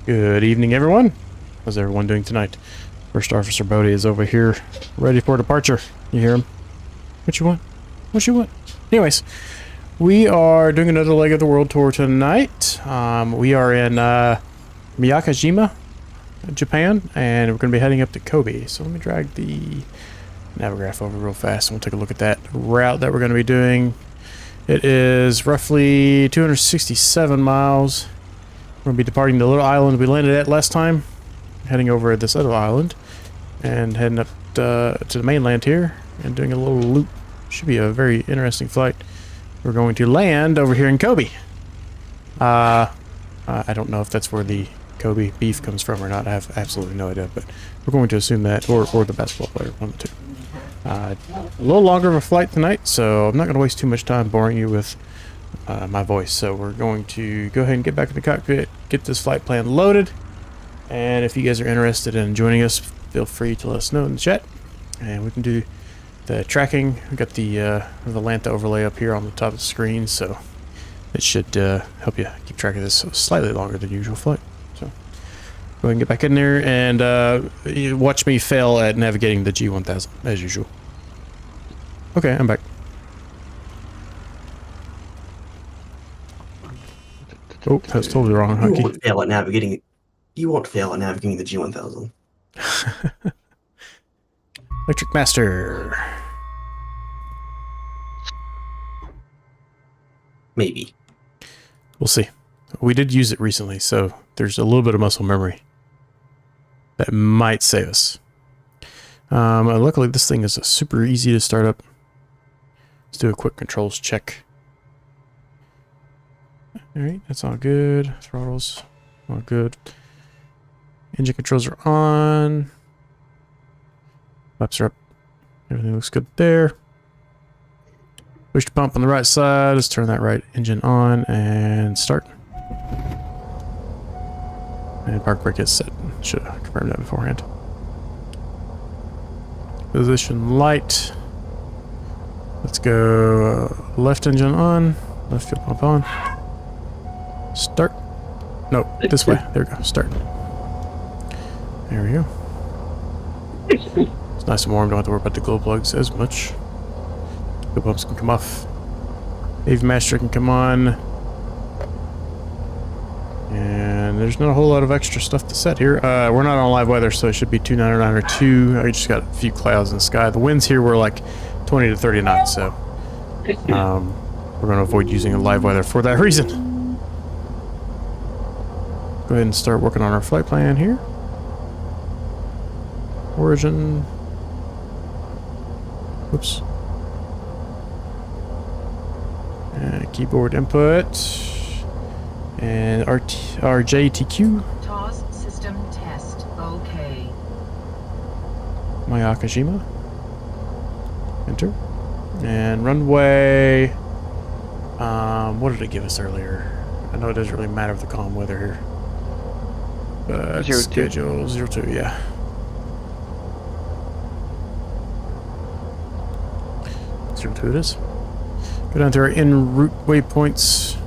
Good evening, everyone. How's everyone doing tonight? First Officer Bodie is over here, ready for departure. You hear him? What you want? What you want? Anyways, we are doing another leg of the world tour tonight. We are in Miyakejima, Japan, and we're going to be heading up to Kobe. So let me drag the Navigraph over real fast, and we'll take a look at that route that we're going to be doing. It is roughly 267 miles. We're going to be departing the little island we landed at last time, heading over this other island, and heading up to the mainland here, and doing a little loop. Should be a very interesting flight. We're going to land over here in Kobe. I don't know if that's where the Kobe beef comes from or not. I have absolutely no idea, but we're going to assume that, or the basketball player, one of the two. A little longer of a flight tonight, so I'm not going to waste too much time boring you with my voice. So we're going to go ahead and get back in the cockpit, get this flight plan loaded, and if you guys are interested in joining us, feel free to let us know in the chat, and we can do the tracking. We got the Lanta overlay up here on the top of the screen, so it should help you keep track of this slightly longer than usual flight. So go ahead and get back in there and watch me fail at navigating the G1000 as usual. Okay, I'm back. Oh, that's totally wrong. You won't fail at navigating. You won't fail at navigating the G1000. Electric Master. Maybe. We'll see. We did use it recently, so there's a little bit of muscle memory that might save us. Luckily, this thing is super easy to start up. Let's do a quick controls check. Alright, that's all good. Throttles, all good. Engine controls are on. Flaps are up. Everything looks good there. Push the pump on the right side. Let's turn that right engine on and start. And park brake is set. Should have confirmed that beforehand. Position light. Let's go left engine on. Left fuel pump on. Start. No, this way. There we go. Start. There we go. It's nice and warm. Don't have to worry about the glow plugs as much. Glow pumps can come off. Master can come on. And there's not a whole lot of extra stuff to set here. We're not on live weather, so it should be 299 or 2. I just got a few clouds in the sky. The winds here were like 20 to 30 knots, so we're going to avoid using a live weather for that reason. Go ahead and start working on our flight plan here. Origin. Whoops. And keyboard input. And RJTQ. TOS system test. Okay. Miyakejima. Enter. And runway. What did it give us earlier? I know it doesn't really matter with the calm weather here. But schedule 02, yeah. 02 it is. Go down to our en route waypoints.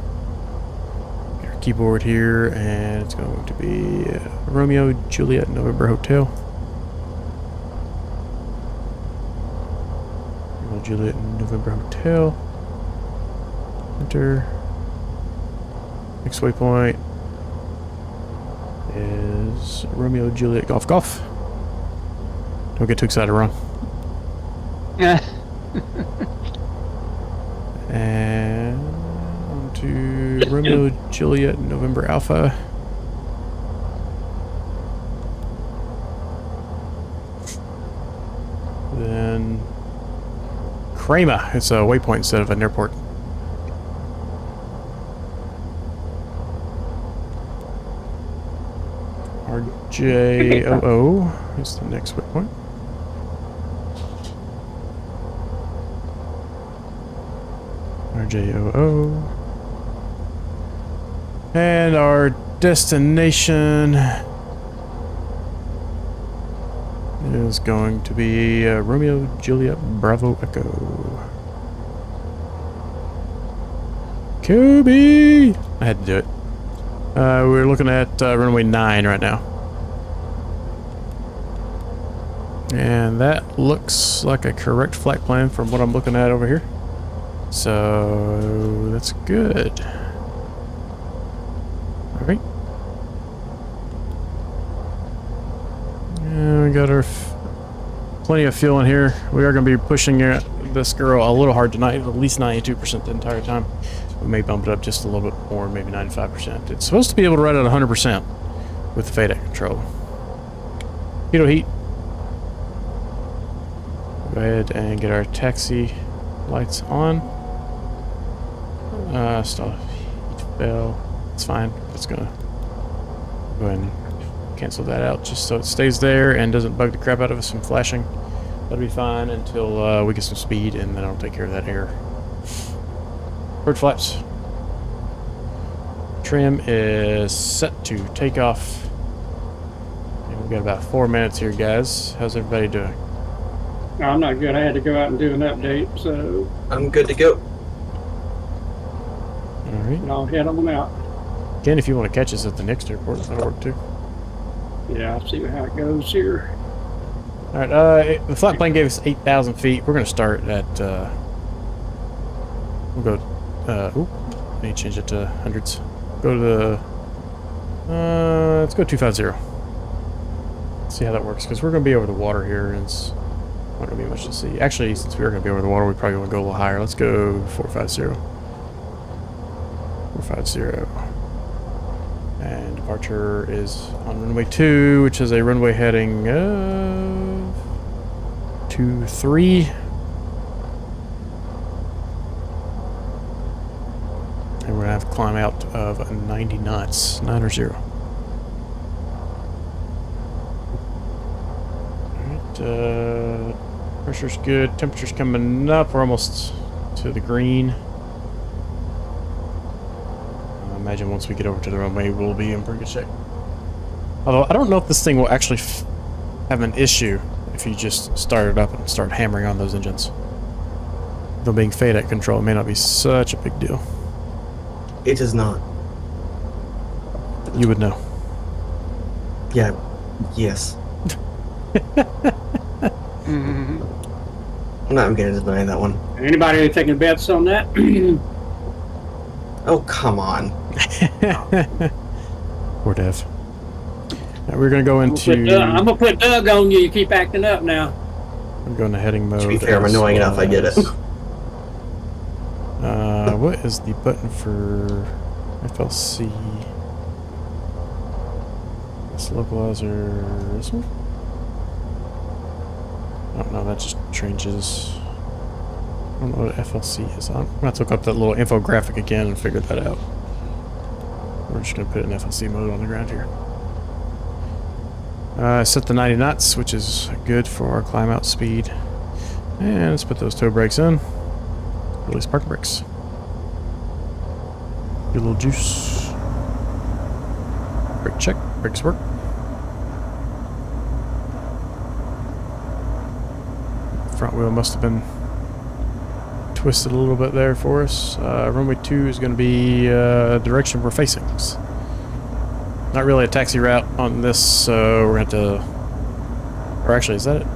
Our keyboard here, and it's going to be Romeo Juliet November Hotel. Romeo Juliet November Hotel. Enter. Next waypoint is Romeo Juliet Golf Golf. Don't get too excited, Ron. Yeah. And on to Romeo Juliet November Alpha. Then KRAMA. It's a waypoint instead of an airport. RJOO is the next waypoint. RJOO. And our destination is going to be Romeo Juliet Bravo Echo. Kobe! I had to do it. We're looking at runway 9 right now. And that looks like a correct flight plan from what I'm looking at over here. So that's good. All right. And we got our plenty of fuel in here. We are going to be pushing this girl a little hard tonight, at least 92% the entire time. We may bump it up just a little bit more, maybe 95%. It's supposed to be able to run at 100% with the FADEC control. Pitot heat. Go ahead and get our taxi lights on. Stall heat fail. It's fine. It's gonna go ahead and cancel that out just so it stays there and doesn't bug the crap out of us from flashing. That'll be fine until we get some speed, and then I'll take care of that air. Bird flaps. Trim is set to take off. And we've got about 4 minutes here, guys. How's everybody doing? No, I'm not good. I had to go out and do an update, so I'm good to go. All right. I'll head on out. Again, if you want to catch us at the next airport, that'll work too. Yeah, I'll see how it goes here. All right. The flight plan gave us 8,000 feet. We're going to start at. We'll go. Oop. I need to change it to hundreds. Go to the. Let's go 250. See how that works, because we're going to be over the water here, and it's not going to be much to see. Actually, since we are going to be over the water, we probably want to go a little higher. Let's go 450. 450. And departure is on runway 2, which is a runway heading of 23. And we're going to have to climb out of 90 knots, 9 or 0. Alright, pressure's good, temperature's coming up, we're almost to the green. I imagine once we get over to the runway, we'll be in pretty good shape. Although, I don't know if this thing will actually have an issue if you just start it up and start hammering on those engines. Though being FADEC control, it may not be such a big deal. It is not. You would know. Yeah. Yes. I'm not going to deny that one. Anybody taking bets on that? Oh, come on. Poor Dev. Now we're going to go into... I'm going to put Doug on you. You keep acting up now. I'm going to heading mode. To be fair, I'm annoying enough, I get it. What is the button for FLC? This localizer, this one? I don't know, that just changes. I don't know what FLC is. I'm going to have to look up that little infographic again and figure that out. We're just going to put it in FLC mode on the ground here. Set the 90 knots, which is good for our climb out speed. And let's put those toe brakes in. Release parking brakes. Get a little juice. Brake check. Brakes work. Front wheel must have been twisted a little bit there for us. Runway 2 is going to be direction we're facing. It's not really a taxi route on this, so we're going to have to... Or actually, is that it?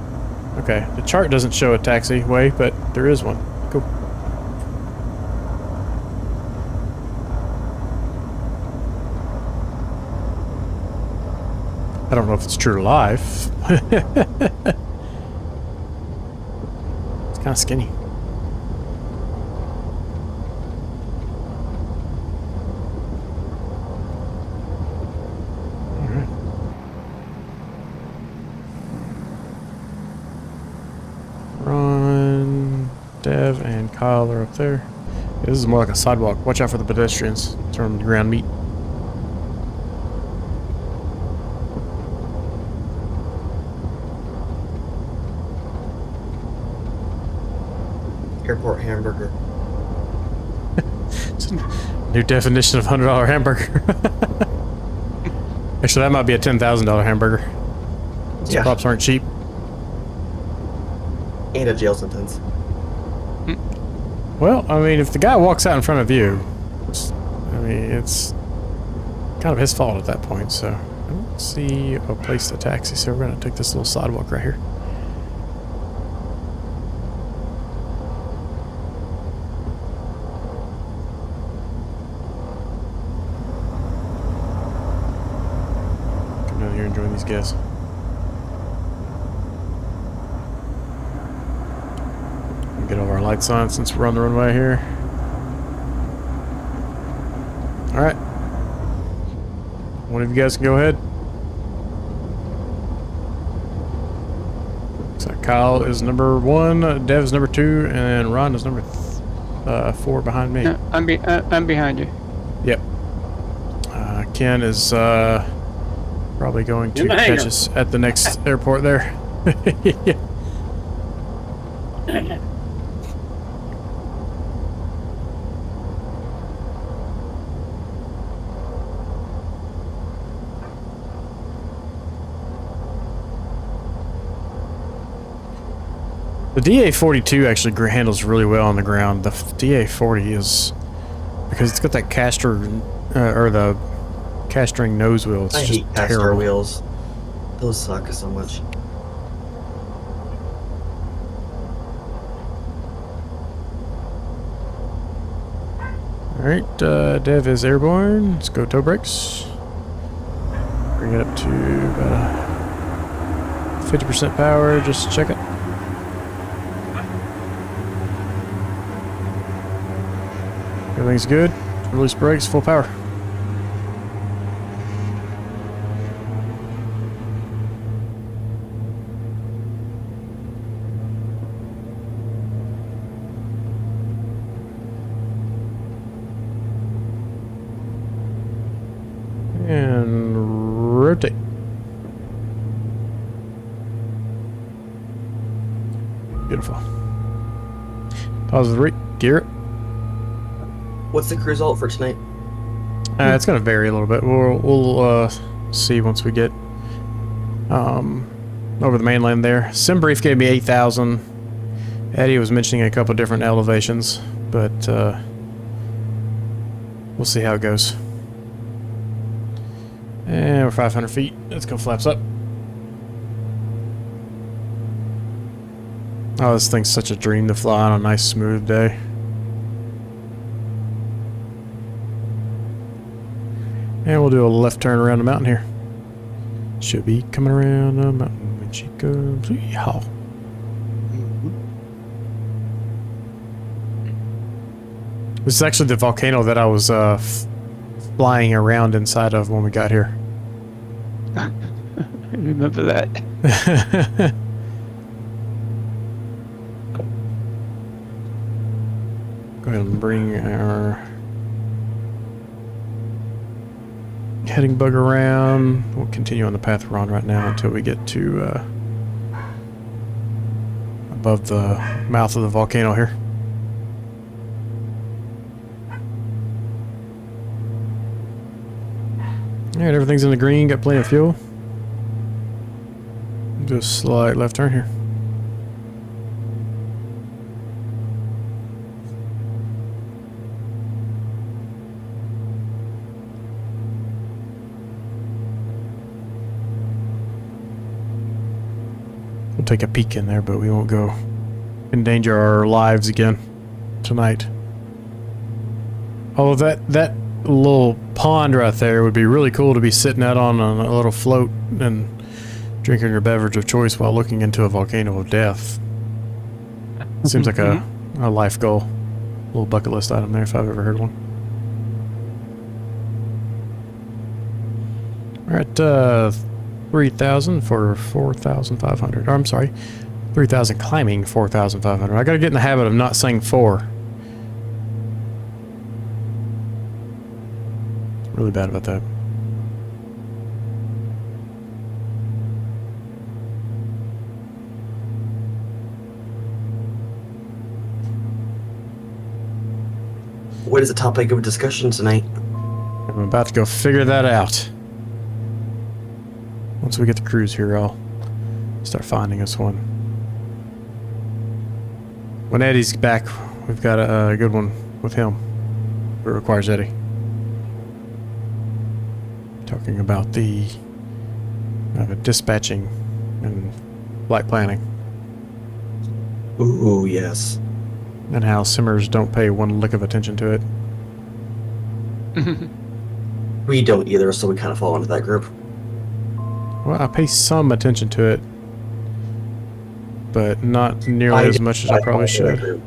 Okay, the chart doesn't show a taxi way, but there is one. Cool. I don't know if it's true to life. It's kind of skinny. Alright. Ron, Dev, and Kyle are up there. Yeah, this is more like a sidewalk. Watch out for the pedestrians. Turn them to ground meat. Airport hamburger. It's a new definition of $100 hamburger. Actually, that might be a $10,000 hamburger. Those Yeah. props aren't cheap. And a jail sentence. Well, I mean, if the guy walks out in front of you, it's kind kind of his fault at that point, so I don't see a place to taxi, so we're going to take this little sidewalk right here. Come down here and join these guys. Get all our lights on since we're on the runway here. Alright. One of you guys can go ahead. So Kyle is number 1, Dev is number 2, and Ron is number 4 behind me. No, I'm behind you. Yep. Ken is probably going to catch us at the next airport there. Yeah. The DA42 actually handles really well on the ground. The DA40 is, because it's got that caster, or the castering nose wheel. It's I just hate caster terrible. wheels. Those suck so much. Alright, Dev is airborne. Let's go toe brakes. Bring it up to about 50% power, just check it. Everything's good. Release brakes, full power. And rotate. Beautiful. Pause the rate, gear it. What's the result for tonight? It's going to vary a little bit. We'll see once we get over the mainland there. SimBrief gave me 8,000. Eddie was mentioning a couple different elevations, but we'll see how it goes. And we're 500 feet. Let's go flaps up. Oh, this thing's such a dream to fly on a nice smooth day. And we'll do a left turn around the mountain here. Should be coming around the mountain when she comes. Yeehaw. This is actually the volcano that I was flying around inside of when we got here. I remember that. Go ahead and bring our heading bug around. We'll continue on the path we're on right now until we get to above the mouth of the volcano here. Alright, everything's in the green, got plenty of fuel. Do a slight left turn here. We'll take a peek in there, but we won't go endanger our lives again tonight. Although that little pond right there would be really cool to be sitting out on a little float and drinking your beverage of choice while looking into a volcano of death. Seems like a life goal. A little bucket list item there if I've ever heard one. We're at 3,000 for 4,500. I'm sorry, 3,000 climbing 4,500. I gotta get in the habit of not saying 4. Really bad about that. What is the topic of discussion tonight? I'm about to go figure that out. Once we get the cruise here, I'll start finding us one. When Eddie's back, we've got a good one with him. It requires Eddie. talking about the dispatching and flight planning, Ooh, yes. and how simmers don't pay one lick of attention to it. We don't either, so we kind of fall into that group. Well, I pay some attention to it, but not nearly as much as I probably should.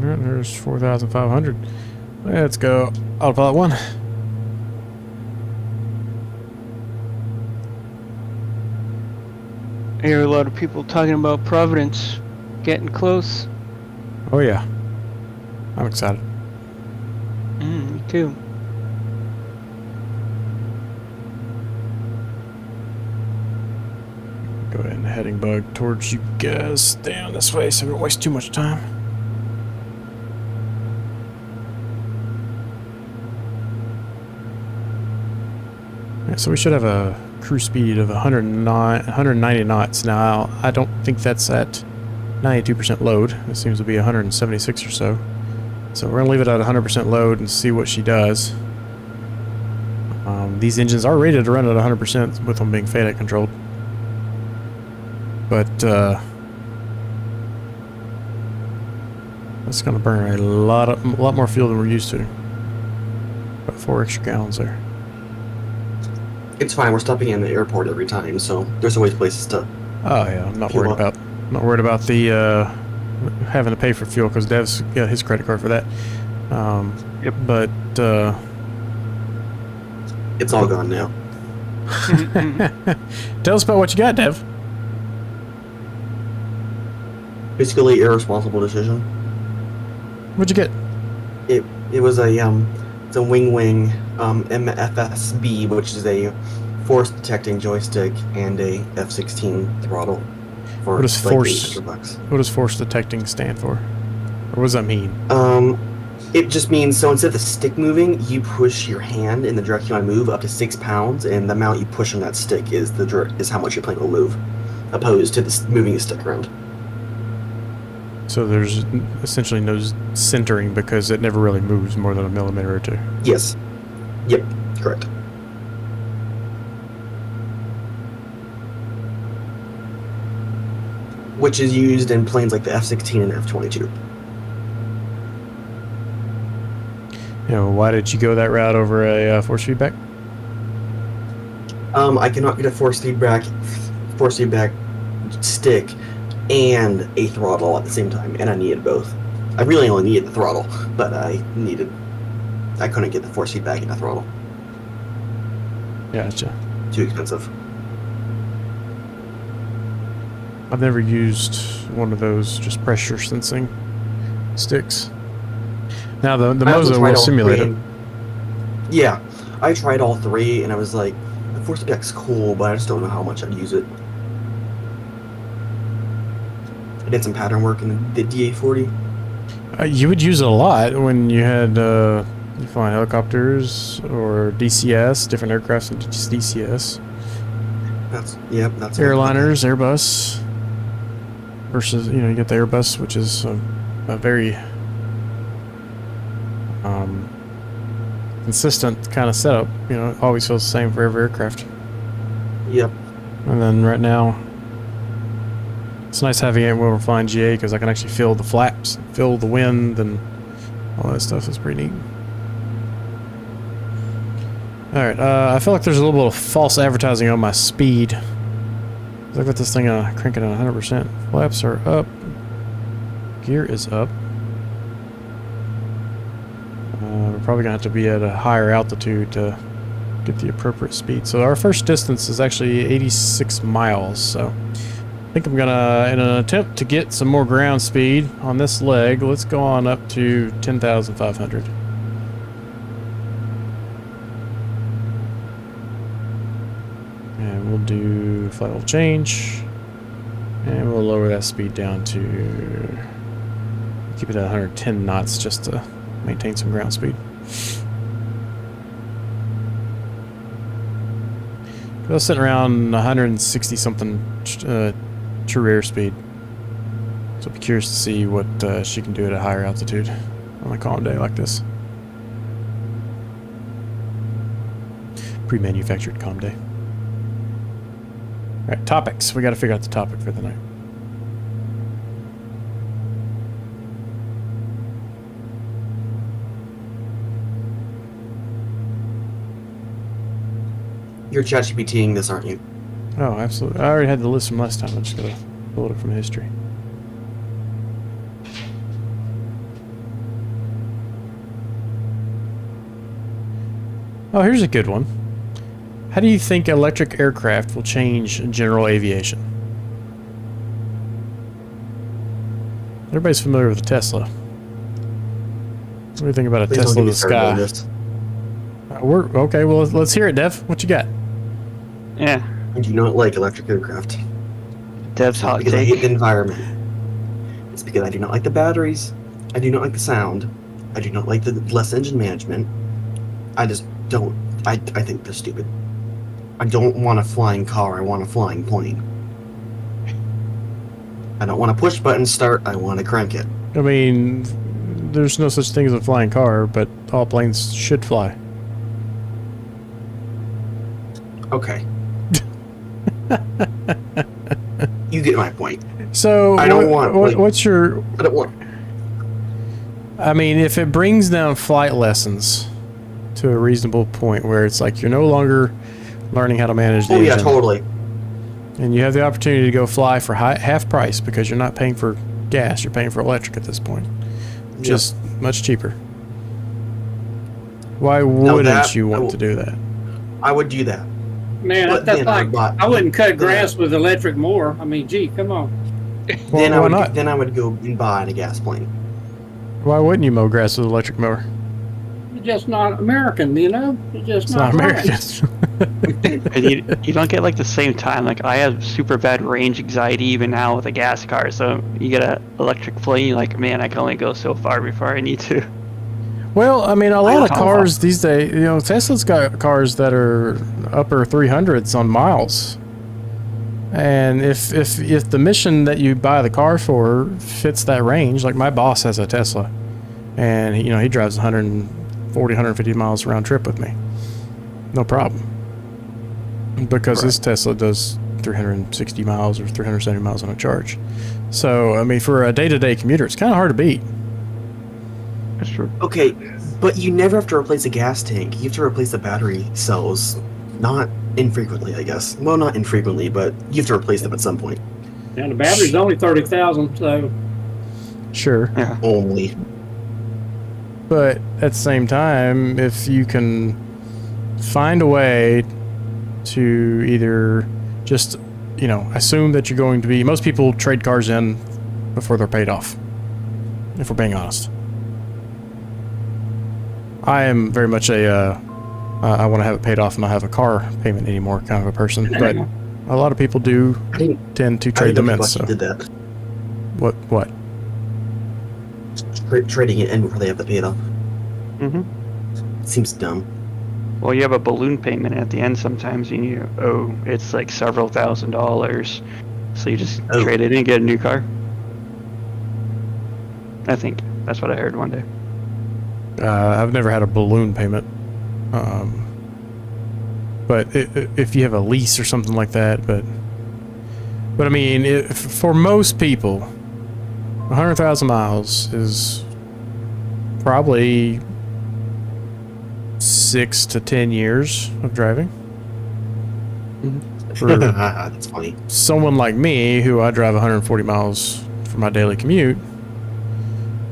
Alright, there's 4,500. Let's go autopilot 1. I hear a lot of people talking about Providence getting close. Oh yeah, I'm excited. Me too. Go ahead and heading bug towards you guys down this way so we don't waste too much time. Yeah, so we should have a cruise speed of 190 knots. Now, I don't think that's at 92% load. It seems to be 176 or so. So we're going to leave it at 100% load and see what she does. These engines are rated to run at 100% with them being FADEC controlled. But that's going to burn a lot more fuel than we're used to. About 4 extra gallons there. It's fine. We're stopping in the airport every time, so there's always places to. Oh yeah, I'm not fuel worried up. about the having to pay for fuel because Dev's got his credit card for that. Yep. But It's all gone now. tell us about what you got, Dev. Basically, irresponsible decision. What'd you get? It was a it's a wing MFSB, which is a force detecting joystick and a F-16 throttle. For What does like force? $800. What does force detecting stand for? Or what does that mean? It just means, so instead of the stick moving, you push your hand in the direction you want to move up to 6 pounds, and the amount you push on that stick is how much your plane will move, opposed to moving the stick around. So there's essentially no centering because it never really moves more than a millimeter or two. Yes. Yep. Correct. Which is used in planes like the F-16 and F-22. You know, why did you go that route over a force feedback? I cannot get a force feedback stick and a throttle at the same time, and I needed both. I really only needed the throttle, but I couldn't get the force feedback and the throttle. Gotcha. Too expensive. I've never used one of those just pressure sensing sticks. Now the I also Mozo tried will all simulate three. it. Yeah, I tried all three, and I was like, the force feedback's cool, but I just don't know how much I'd use it. I did some pattern work in the DA40. You would use it a lot when you had you flying helicopters or DCS, different aircrafts into just DCS. That's Airliners, Airbus. Versus, you get the Airbus, which is a very consistent kind of setup. It always feels the same for every aircraft. Yep. And then right now, it's nice having it when we're flying GA because I can actually feel the flaps, feel the wind, and all that stuff is pretty neat. Alright, I feel like there's a little bit of false advertising on my speed. I've got this thing cranking at 100%. Flaps are up. Gear is up. We're probably going to have to be at a higher altitude to get the appropriate speed. So our first distance is actually 86 miles. So I think I'm going to, in an attempt to get some more ground speed on this leg, let's go on up to 10,500. And we'll do flight level change. And we'll lower that speed down to, keep it at 110 knots just to maintain some ground speed. I was sitting around 160 something true airspeed. So So I'll be curious to see what she can do at a higher altitude on a calm day like this. Pre-manufactured calm day. Alright, topics. We gotta figure out the topic for the night. You're ChatGPTing this, aren't you? Oh, absolutely. I already had the list from last time. I just gotta pull it from history. Oh, here's a good one. How do you think electric aircraft will change general aviation? Everybody's familiar with a Tesla. What do you think about a Please don't Tesla get in me the started on sky? this. Okay, well, let's hear it, Dev. What you got? Yeah. I do not like electric aircraft. Dev's Not hot because I hate the take. environment. It's because I do not like the batteries. I do not like the sound. I do not like the less engine management. I just don't. I think they're stupid. I don't want a flying car. I want a flying plane. I don't want to push button start. I want to crank it. I mean, there's no such thing as a flying car, but all planes should fly. Okay. You get my point. So, I don't want, like- what's your... I don't want. I mean, if it brings down flight lessons to a reasonable point where it's like you're no longer learning how to manage the Oh yeah, engine, totally. and you have the opportunity to go fly for half price because you're not paying for gas, you're paying for electric at this point. Just much cheaper. Why wouldn't that- you I want will- to do that? I would do that. Man, But that's then I like, bought- I wouldn't cut then I- grass with electric mower. I mean, gee, come on. Well, Then I why would. not? Then I would go and buy a gas plane. Why wouldn't you mow grass with an electric mower? It's just not American, you know? It's just It's not right. American. And you don't get like the same time. Like I have super bad range anxiety even now with a gas car. So you get a electric plane, you're like, man, I can only go so far before I need to. Well, I mean, a lot of don't cars these days, you know, Tesla's got cars that are upper 300s on miles. And if the mission that you buy the car for fits that range, like my boss has a Tesla, and he drives 140, 150 miles round trip with me, no problem, because his Tesla does 360 miles or 370 miles on a charge. So I mean, for a day-to-day commuter, it's kind of hard to beat. That's true. Okay, but you never have to replace a gas tank. You have to replace the battery cells. Not infrequently, I guess. Well, not infrequently, but you have to replace them at some point. And the battery's only 30,000, so Sure. Yeah. Only. But at the same time, if you can find a way to either just, assume that you're going to be... Most people trade cars in before they're paid off, if we're being honest. I am very much I want to have it paid off and not have a car payment anymore kind of a person. But a lot of people do I didn't. tend to I trade didn't them know in. people So actually did that. what? Trading it in before they have to pay it off. Mm-hmm. Seems dumb. Well, you have a balloon payment at the end sometimes, and you owe it's like several $1,000s. So you just Oh. trade it in and get a new car. I think that's what I heard one day. I've never had a balloon payment. But if you have a lease or something like that, but I mean, for most people, 100,000 miles is probably 6 to 10 years of driving. For That's funny. someone like me, who I drive 140 miles for my daily commute,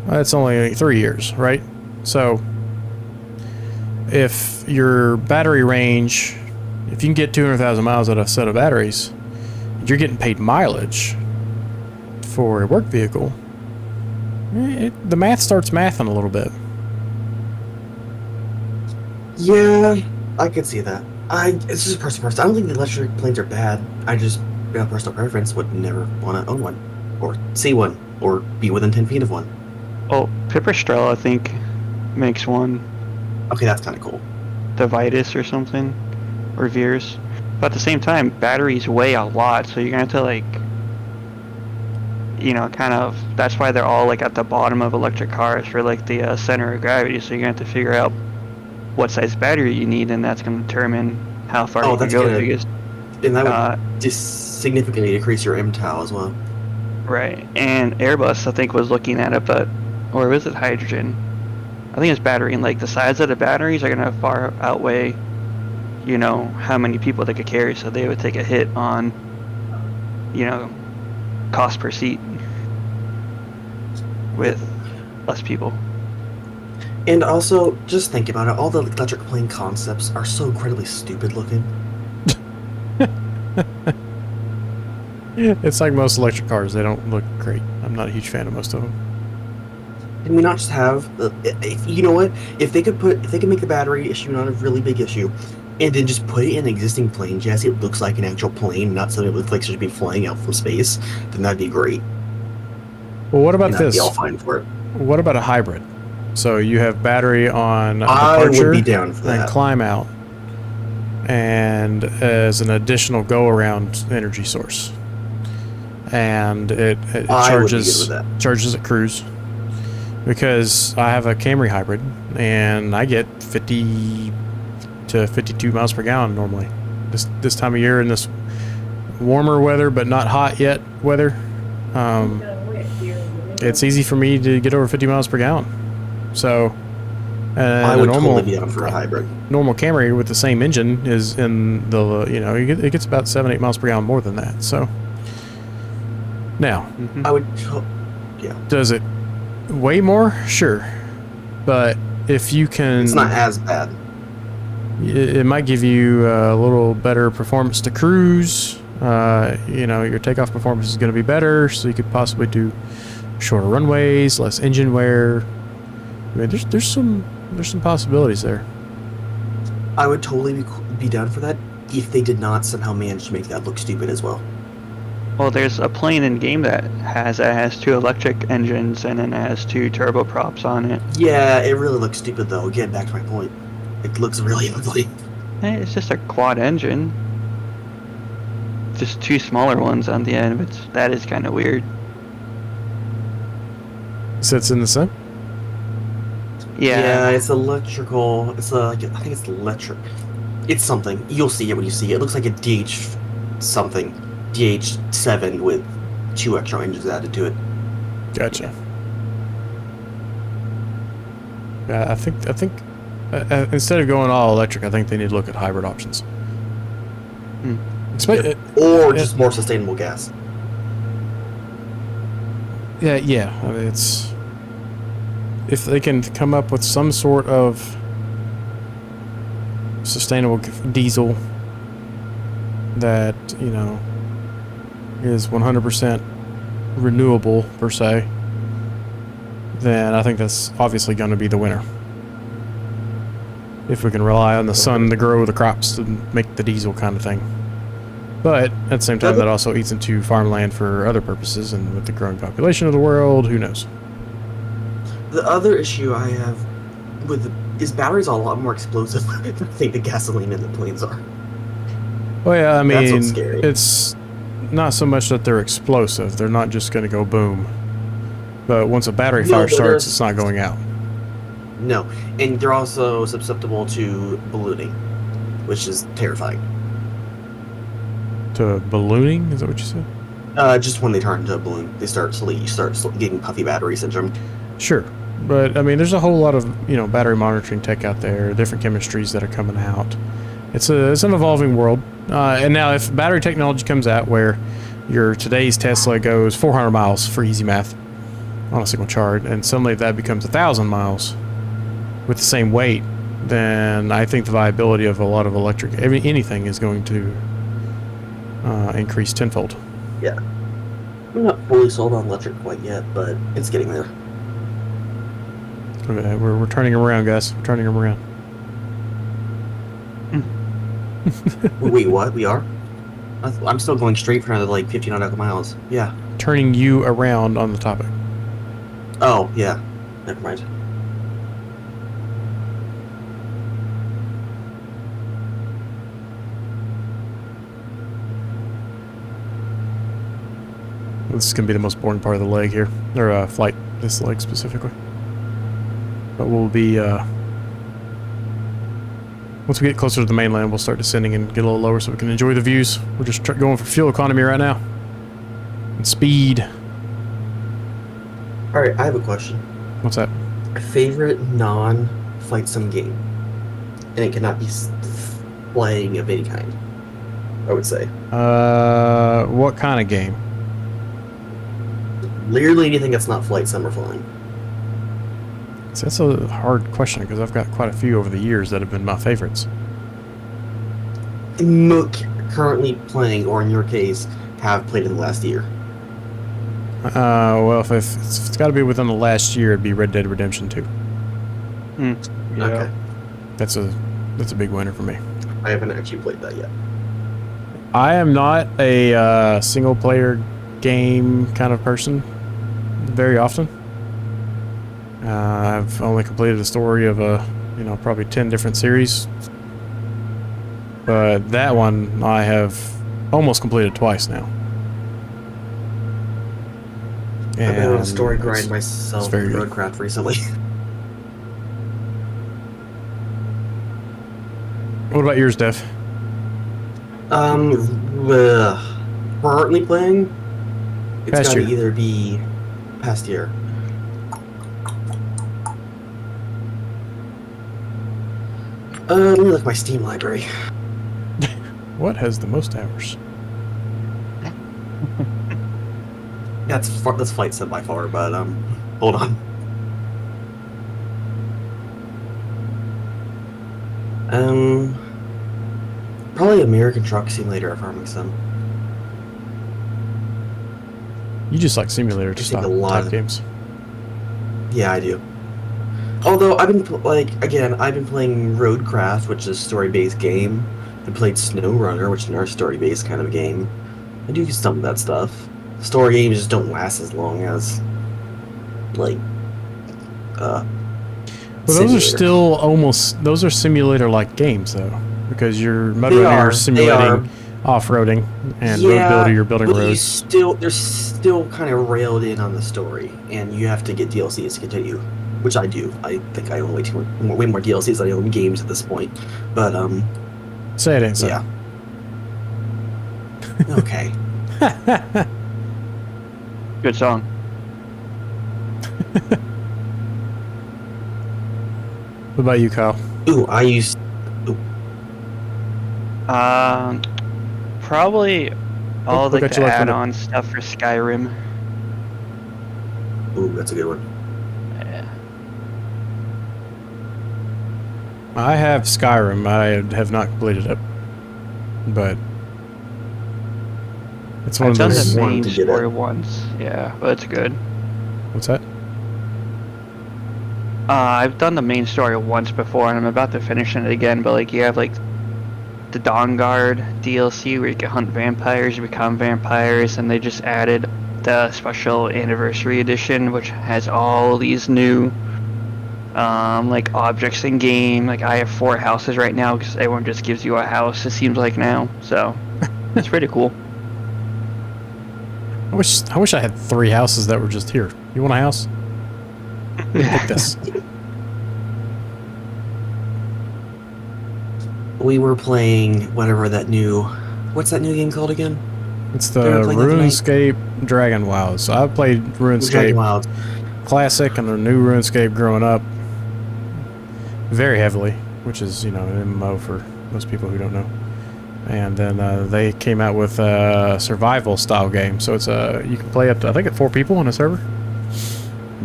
that's only 3 years, right? So if your battery range, if you can get 200,000 miles out of a set of batteries, you're getting paid mileage for a work vehicle, the math starts mathing a little bit. Yeah, I could see that. It's just personal. I don't think the electric planes are bad. I just, personal preference, would never want to own one, or see one, or be within 10 feet of one. Oh, Pipistrel, I think, makes one. Okay, that's kind of cool. The Vitus or something, or Veers. But at the same time, batteries weigh a lot, so you're gonna have to you know, kind of, that's why they're all like at the bottom of electric cars for like the center of gravity. So you're gonna have to figure out what size battery you need, and that's gonna determine how far you can that's go. gonna, Because and that would just significantly decrease your MTOW as well. right, and Airbus I think was looking at it, but or was it hydrogen? I think it's battery, and like the size of the batteries are gonna far outweigh, you know, how many people they could carry, so they would take a hit on, you know, cost per seat with less people. And also, just think about it. All the electric plane concepts are so incredibly stupid looking. It's like most electric cars. They don't look great. I'm not a huge fan of most of them. Can we not just have, you know what? If they could make the battery issue not a really big issue, and then just put it in an existing plane chassis, it looks like an actual plane, not something that looks like it should be flying out from space, then that'd be great. Well, what about And I'd this? be all fine for it. What about a hybrid? So you have battery on I departure would be down for and that. climb out, and as an additional go-around energy source, and it I would be good charges with that. charges at cruise. Because I have a Camry hybrid, and I get 50 to 52 miles per gallon normally. This time of year in this warmer weather, but not hot yet weather, it's easy for me to get over 50 miles per gallon. So, I a would normal totally be down for a hybrid. normal Camry with the same engine is in the, you know, it gets about 7-8 miles per gallon more than that. So now, I would, does it weigh more? Sure, but if you can, it's not as bad. it might give you a little better performance to cruise. You know, your takeoff performance is going to be better, so you could possibly do shorter runways, less engine wear. I mean, there's some possibilities there. I would totally be down for that if they did not somehow manage to make that look stupid as well. Well, there's a plane in game that has 2 electric engines, and then it has 2 turboprops on it. Yeah, it really looks stupid though. Again, back to my point. It looks really ugly. Hey, it's just a quad engine. Just 2 smaller ones on the end, but that is kind of weird. Sits in the sun. Yeah. It's electrical. It's I think it's electric. It's something. You'll see it when you see it. It looks like a DH something. DH7 with 2 extra engines added to it. Gotcha. Yeah, I think instead of going all electric, I think they need to look at hybrid options. Or just more sustainable gas. Yeah. I mean, it's if they can come up with some sort of sustainable diesel that, you know, is 100% renewable per se, then I think that's obviously going to be the winner. If we can rely on the sun to grow the crops to make the diesel kind of thing. But at the same time, that also eats into farmland for other purposes, and with the growing population of the world, who knows? The other issue I have with is batteries are a lot more explosive than I think the gasoline in the planes are. Well, yeah, I That's mean, what's scary. it's not so much that they're explosive. They're not just going to go boom. But once a battery fire but starts, there's- it's not going out. No, and they're also susceptible to ballooning, which is terrifying. To ballooning? Is that what you said? Just when they turn into a balloon, you start getting puffy battery syndrome. Sure. But, I mean, there's a whole lot of, you know, battery monitoring tech out there, different chemistries that are coming out. It's an evolving world. And now if battery technology comes out where your today's Tesla goes 400 miles for easy math on a single charge, and suddenly that becomes 1,000 miles with the same weight, then I think the viability of a lot of electric, anything is going to increase tenfold. Yeah. I'm not fully sold on electric quite yet, but it's getting there. Okay, we're turning them around, guys. We're turning them around. Wait, what? We are? I'm still going straight for another, 50 nautical miles. Yeah. Turning you around on the topic. Oh, yeah. Never mind. This is going to be the most boring part of the leg here. Or flight, this leg specifically. But we'll be, once we get closer to the mainland, we'll start descending and get a little lower so we can enjoy the views. We're just going for fuel economy right now. And speed. Alright, I have a question. What's that? Favorite non-flight sim game? And it cannot be flying of any kind, I would say. What kind of game? Literally anything that's not flight sim or flying. See, that's a hard question because I've got quite a few over the years that have been my favorites. Currently playing, or in your case, have played in the last year. Well, if it's got to be within the last year, it'd be Red Dead Redemption 2. Yeah. Okay. That's a big winner for me. I haven't actually played that yet. I am not a single player game kind of person very often. I've only completed a story of probably 10 different series. But that one I have almost completed twice now. I've been on a story it's- grind myself very in good. Roadcraft recently. What about yours, Dev? Currently playing, it's Past gotta year. either be past year. Let me look at my Steam library. What has the most hours? That's Flight Sim by far, but hold on. Probably American Truck Simulator or Farming Sim. You just like simulator I think a lot type of- games. Yeah, I do. Although I've been I've been playing Roadcraft, which is a story-based game. I played SnowRunner, which is another story-based kind of game. I do some of that stuff. Story games just don't last as long as like Well, those are simulator-like games though, because you're you're simulating off-roading and road builder, you're building but roads. they're still kind of railed in on the story, and you have to get DLCs to continue, which I do. I think I own way more DLCs than I own games at this point. But Say it ain't so. yeah. Okay. Good song. What about you, Kyle? Ooh, I used. Probably all Look like at the you like the- add-on stuff for Skyrim. Ooh, that's a good one. Yeah. I have Skyrim. I have not completed it, but it's one I've of done those. the One main to get story it. once. Yeah, but it's good. What's that? I've done the main story once before, and I'm about to finish it again. But like, you have like the Dawn Guard DLC where you can hunt vampires, you become vampires, and they just added the special anniversary edition, which has all these new like objects in game. Like I have 4 houses right now because everyone just gives you a house. It seems like now, so it's pretty cool. I wish I had 3 houses that were just here. You want a house? Take this. We were playing whatever that new. What's that new game called again? It's the We were playing that tonight. RuneScape Dragon Wilds. So I played Dragon RuneScape Wild. Classic and the new RuneScape growing up very heavily, which is, an MMO for most people who don't know. And then they came out with a survival style game. So it's you can play up to, I think, at 4 people on a server.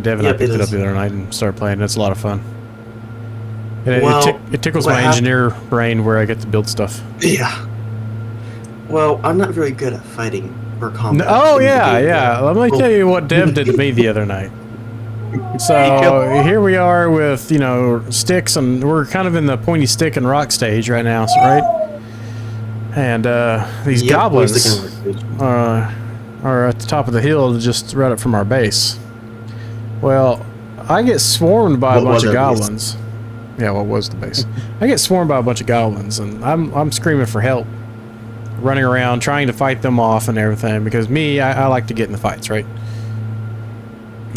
Dev and I Yep, picked it it up is. the other night and started playing. It's a lot of fun. Well, It tickles what my hap- engineer brain where I get to build stuff. Yeah. Well, I'm not very good at fighting or combat. Oh in the yeah, game, yeah. though. Let me tell you what Dev did to me the other night. So here we are with sticks, and we're kind of in the pointy stick and rock stage right now, right? And these Yep, goblins we're sticking are at the top of the hill, just right up from our base. Well, I get swarmed by a What bunch was of our base? goblins. Yeah, what was the base? I get swarmed by a bunch of goblins, and I'm screaming for help. running around trying to fight them off and everything. Because me, I like to get in the fights, right?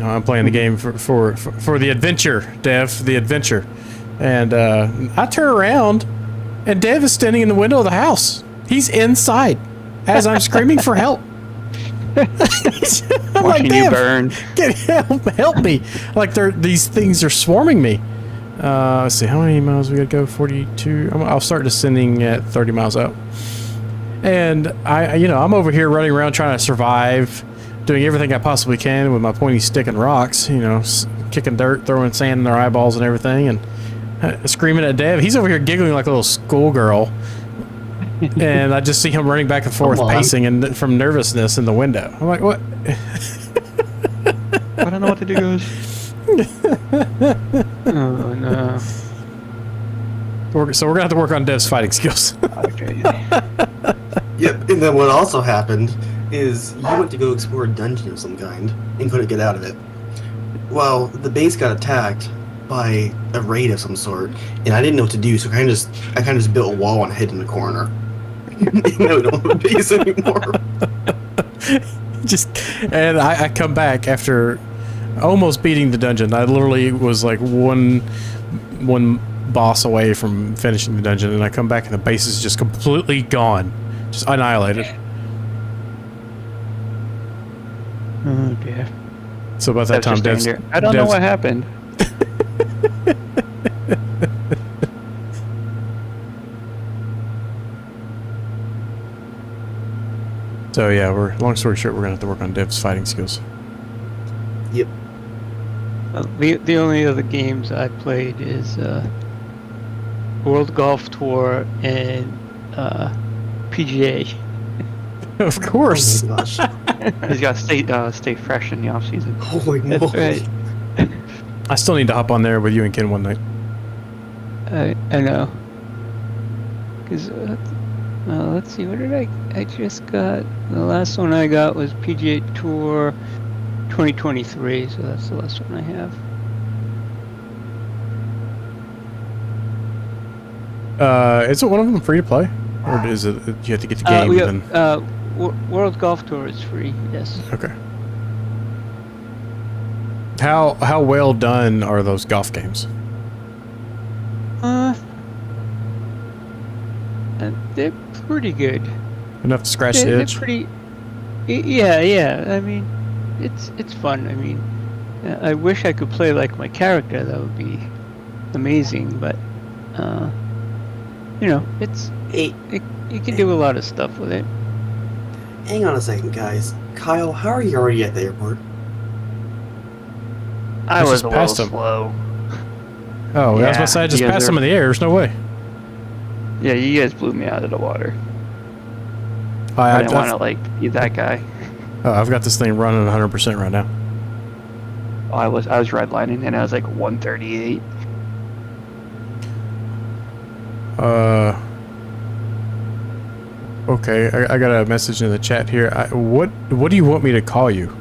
I'm playing the game for the adventure, Dev, the adventure. And I turn around, and Dev is standing in the window of the house. He's inside as I'm screaming for help. I'm Watching you "Dev, burn. get help me. Like these things are swarming me. Let's see, how many miles we gotta go? 42. I'll start descending at 30 miles out. And I'm over here running around trying to survive, doing everything I possibly can with my pointy stick and rocks, kicking dirt, throwing sand in their eyeballs and everything, and screaming at Dev. He's over here giggling like a little schoolgirl. And I just see him running back and forth, pacing and from nervousness in the window. I'm like, what? I don't know what to do, guys. Oh, no. So we're going to have to work on Dev's fighting skills. Okay. Yep, and then what also happened is you went to go explore a dungeon of some kind and couldn't get out of it. Well, the base got attacked by a raid of some sort, and I didn't know what to do, so I kind of just built a wall and hid in the corner. No, don't have a base anymore. And I come back after almost beating the dungeon. I literally was like one boss away from finishing the dungeon, and I come back and the base is just completely gone, just annihilated. Oh dear. So about that time, Dev's, I don't know what happened. So yeah, long story short, we're gonna have to work on Dev's fighting skills. Yep. The only other games I played is World Golf Tour and PGA. Of course. Oh my gosh. He's got to stay fresh in the off season. Holy That's moly. right. I still need to hop on there with you and Ken one night. I know. Cause let's see, what did I just got? The last one I got was PGA Tour 2023, so that's the last one I have. Isn't one of them free to play, or is it you have to get the game? World Golf Tour is free. Yes. Okay. How well done are those golf games? They're pretty good. Enough to scratch the They're itch? pretty. Yeah. I mean, it's fun. I mean, I wish I could play like my character. That would be amazing. But it's you can do a lot of stuff with it. Hang on a second, guys. Kyle, how are you already at the airport? I I was just a little passed him. slow. Oh, I was Yeah, about to say I just you guys passed are- them in the air. There's no way. Yeah, you guys blew me out of the water. I didn't want to be that guy. I've got this thing running 100% right now. I was redlining and I was like 138. Okay, I got a message in the chat here. What do you want me to call you?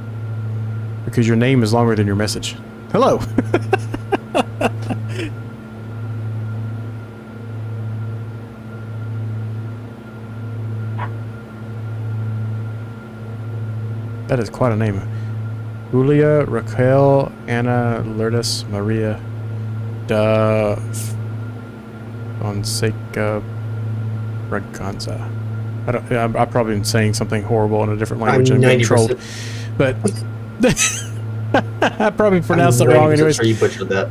Because your name is longer than your message. Hello. That is quite a name. Julia, Raquel, Anna, Lourdes, Maria, Da Fonseca, Braganza. I'm probably been saying something horrible in a different language and being trolled, but I probably pronounced it wrong anyways. Sure you butchered that.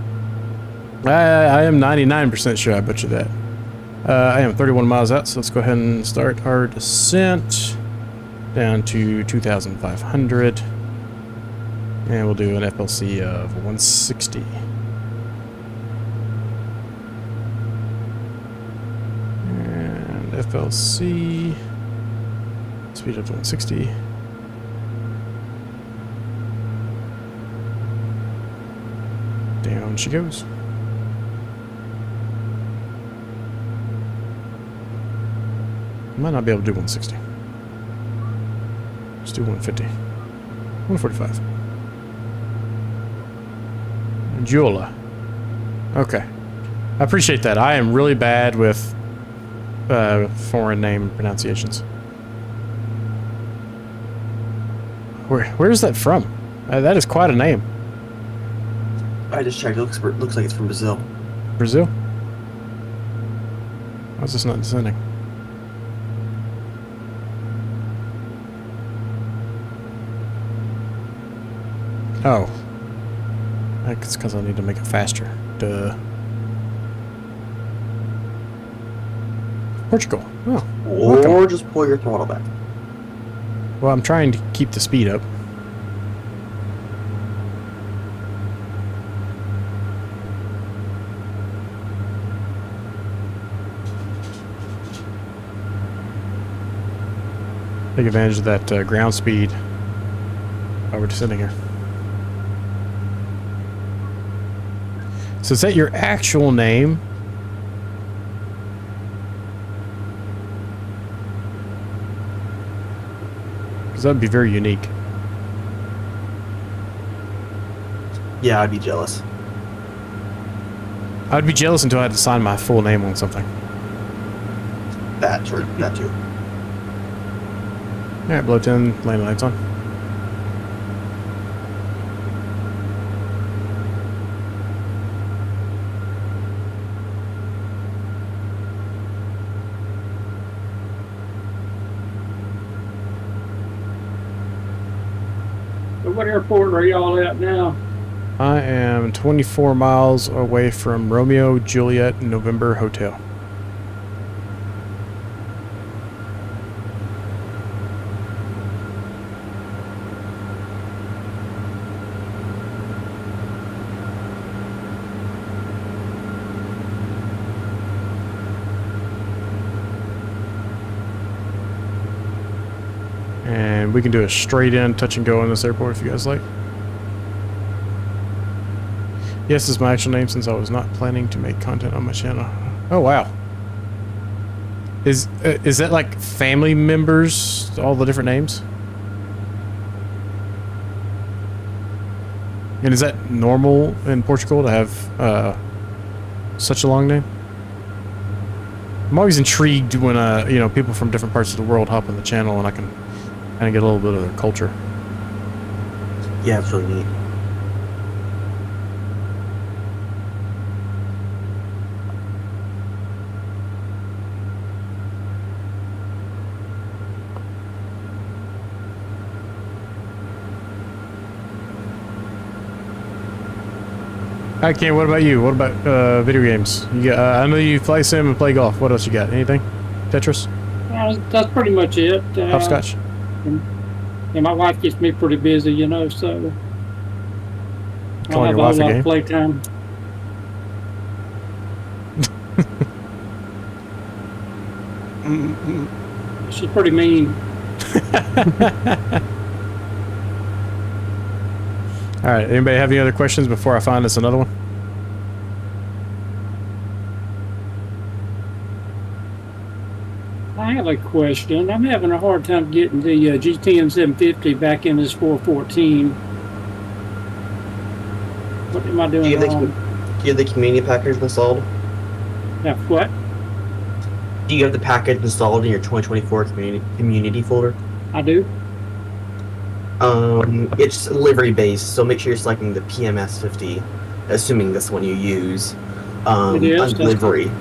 I am 99% sure I butchered that. I am 31 miles out, so let's go ahead and start our descent down to 2,500, and we'll do an FLC of 160. And FLC speed up to 160. Down she goes. Might not be able to do 160. Let's do 150. 145. Jula. Okay. I appreciate that. I am really bad with foreign name pronunciations. Where is that from? That is quite a name. I just checked. It looks like it's from Brazil. Brazil? Why is this not descending? Oh. It's because I need to make it faster. Duh. Portugal. Oh. Welcome. Or just pull your throttle back. Well, I'm trying to keep the speed up. Take advantage of that ground speed while we're just sitting here. So is that your actual name? Because that would be very unique. Yeah, I'd be jealous. I'd be jealous until I had to sign my full name on something. That too. Alright, blow 10, landing lights on. So what airport are y'all at now? I am 24 miles away from Romeo Juliet November Hotel. And we can do a straight in touch and go in this airport if you guys like. Yes, is my actual name since I was not planning to make content on my channel. Oh wow. Is that like family members, all the different names? And is that normal in Portugal to have such a long name? I'm always intrigued when you know, people from different parts of the world hop on the channel and I can kind of get a little bit of their culture. Yeah, it's really neat. Hi, Ken, what about you? What about video games? You got, I know you fly sim and play golf. What else you got? Anything? Tetris? That's pretty much it. Hopscotch? And my wife gets me pretty busy, you know, so I Calling don't have your a wife whole a lot game? of playtime. She's pretty mean. All right. Anybody have any other questions before I find us another one? I have a question. I'm having a hard time getting the GTM 750 back in this 414. What am I Do doing you wrong? have the community package installed? Yeah, what? Do you have the package installed in your 2024 community folder? I do? It's livery based, so make sure you're selecting the PMS 50, assuming that's the one you use. It is, on livery.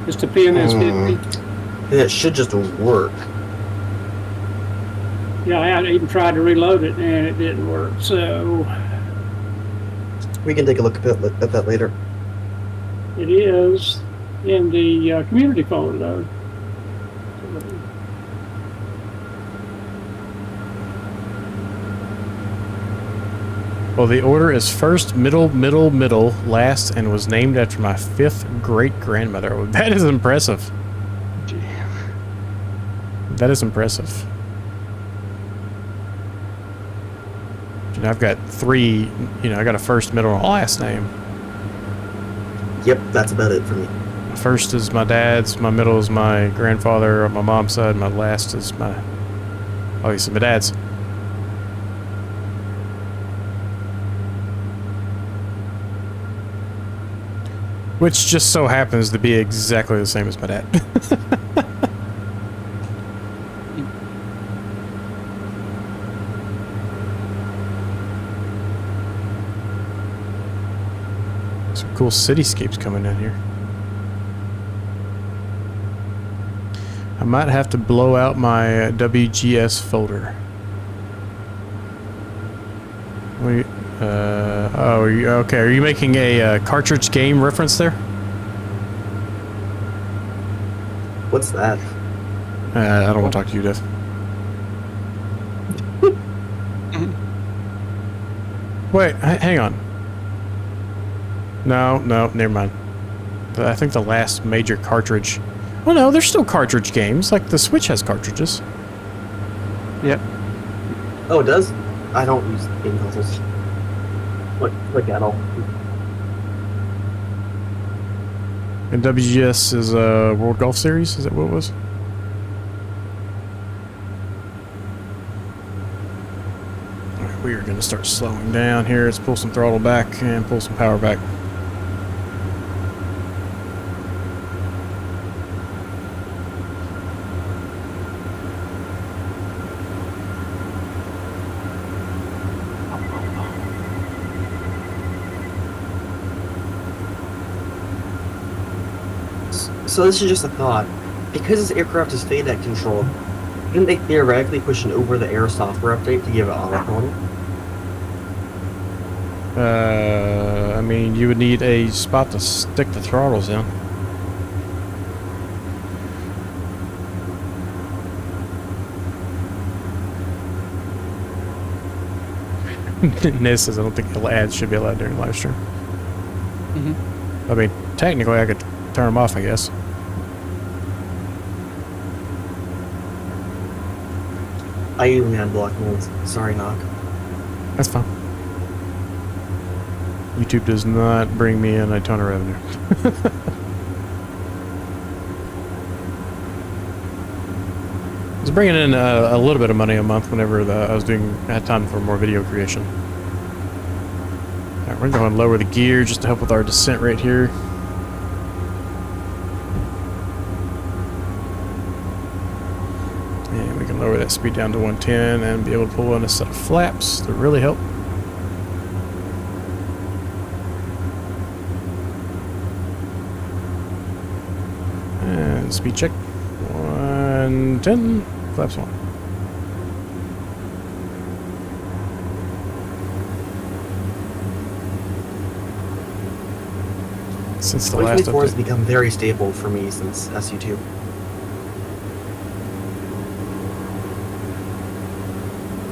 It's the PMS 50. And it should just work. Yeah, I even tried to reload it and it didn't work, so We can take a look at that later. it is in the community folder though. Well, the order is first, middle, last, and was named after my 5th great-grandmother. That is impressive. That is impressive. You know, I've got 3, you know, I got a first, middle, and last name. Yep, that's about it for me. My first is my dad's, my middle is my grandfather on my mom's side, my last is my, obviously my dad's. Which just so happens to be exactly the same as my dad. cool cityscapes coming in here. I might have to blow out my WGS folder. Okay. Are you making a cartridge game reference there? What's that? I don't want to talk to you, Dev. Wait, hang on. No, never mind. I think the last major cartridge... Well, no, there's still cartridge games. Like, the Switch has cartridges. Yep. Oh, it does? I don't use game consoles. Like at all. And WGS is World Golf Series? Is that what it was? Alright, we are going to start slowing down here. Let's pull some throttle back and pull some power back. So this is just a thought. Because this aircraft is FADEC controlled, couldn't they theoretically push an over-the-air software update to give it autopilot? I mean, you would need a spot to stick the throttles in. Nez says I don't think ads should be allowed during live stream. Mm-hmm. I mean, technically I could turn them off, I guess. I usually had block modes. Sorry, Knock. That's fine. YouTube does not bring me in a ton of revenue. I was bringing in a little bit of money a month whenever I had time for more video creation. Alright, we're going to lower the gear just to help with our descent right here. And we can lower that speed down to 110 and be able to pull in a set of flaps to really help. And speed check. 110. Flaps on. Since the last 2024 has update. become very stable for me since SU2.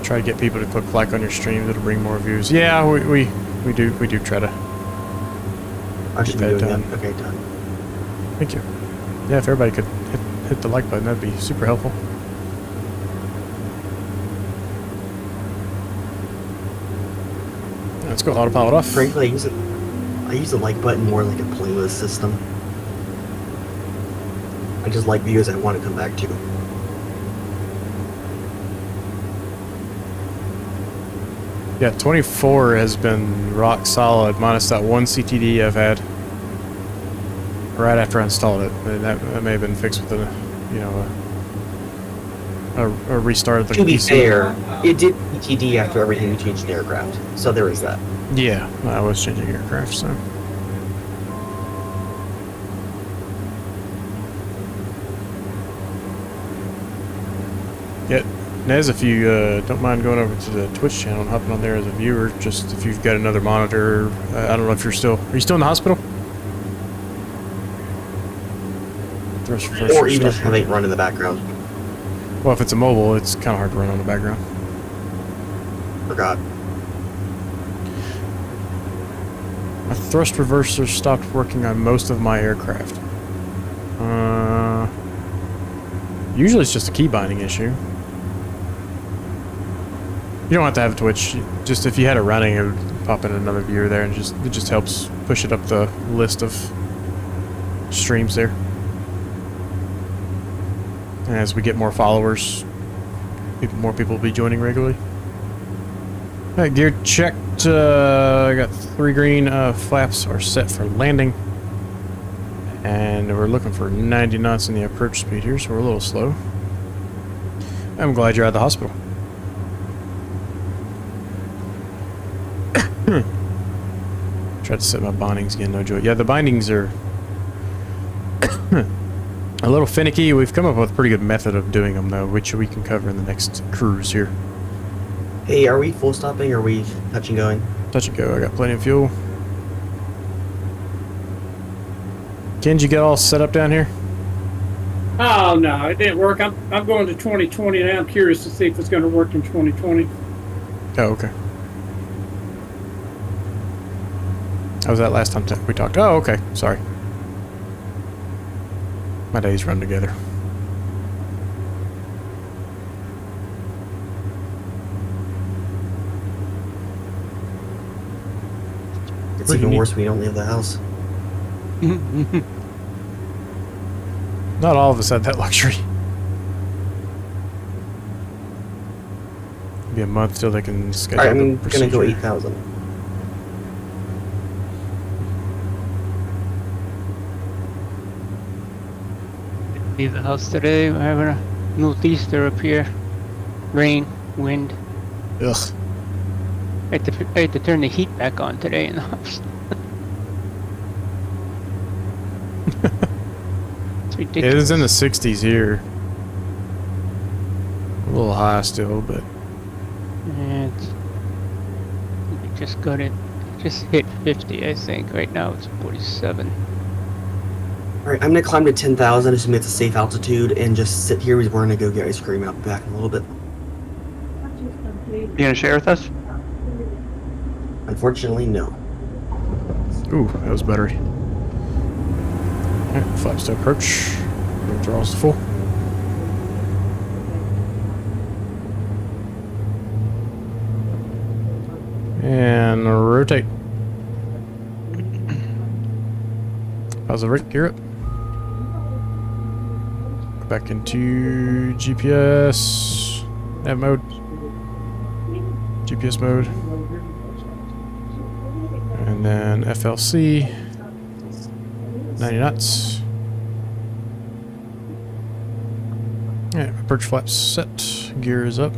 Try to get people to click like on your stream. It'll bring more views. Yeah, we do try to. I should be that doing done. that. Okay, done. Thank you. Yeah, if everybody could hit the like button, that'd be super helpful. Let's go autopilot off. Frankly, I use the like button more like a playlist system. I just like videos I want to come back to. Yeah, 24 has been rock solid, minus that one CTD I've had right after I installed it. And that may have been fixed with a restart of the To be PC. fair, it did PTD after everything we changed the aircraft, so there is that. Yeah, I was changing aircraft, so. Yeah, Nez, if you don't mind going over to the Twitch channel and hopping on there as a viewer, just if you've got another monitor, I don't know if are you still in the hospital? Or even if have it run in the background. Well, if it's a mobile, it's kind of hard to run on the background. Forgot. My thrust reverser stopped working on most of my aircraft. Usually it's just a key binding issue. You don't have to have a Twitch. Just if you had it running, it would pop in another viewer there, and it just helps push it up the list of streams there. And as we get more followers, more people will be joining regularly. Alright, gear checked. I got 3 green. Flaps are set for landing. And we're looking for 90 knots in the approach speed here, so we're a little slow. I'm glad you're at the hospital. Tried to set my bindings again, no joy. Yeah, the bindings are a little finicky. We've come up with a pretty good method of doing them, though, which we can cover in the next cruise here. Hey, are we full stopping or are we touch and going? Touch and go. I got plenty of fuel. Ken, did you get all set up down here? Oh, no, it didn't work. I'm going to 2020, and I'm curious to see if it's going to work in 2020. Oh, okay. How was that last time we talked? Oh, okay. Sorry. My days run together. It's What do you even need? worse when you don't leave the house. Not all of us had that luxury. Be a month till they can schedule Alright, the I'm gonna go procedure. 8,000. Leave the house today. We're having a northeaster up here. Rain, wind. Ugh. I had to turn the heat back on today in the house. It's It ridiculous. is in the 60s here. A little high still, but And we just got it. Just hit 50, I think. Right now it's 47. Alright, I'm gonna climb to 10,000, assume it's a safe altitude, and just sit here because we're gonna go get ice cream. I'll be back in a little bit. You gonna share with us? Unfortunately, no. ooh, that was buttery. Alright, flaps to approach. Throttles to full. And rotate. Pause the rig, gear up. Go back into GPS. Nav mode. GPS mode. And then FLC. 90 knots. Yeah, approach flaps set. Gear is up.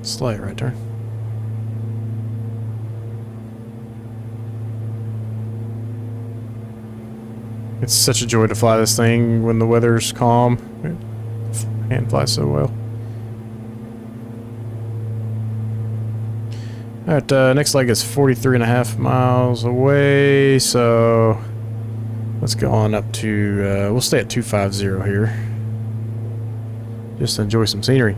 Slight right turn. It's such a joy to fly this thing when the weather's calm. It hand flies so well. Alright, next leg is 43.5 miles away, so let's go on up to, we'll stay at 250 here. Just enjoy some scenery.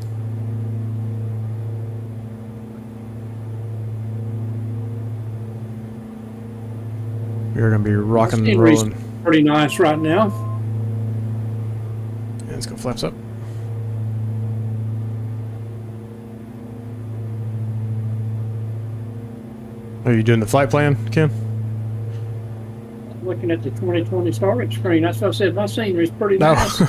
We're going to be rocking and Scenery's rolling. pretty nice right now. And let's go flaps up. Are you doing the flight plan, Ken? Looking at the 2020 starboard screen, that's what I said. My scenery's pretty No. nice.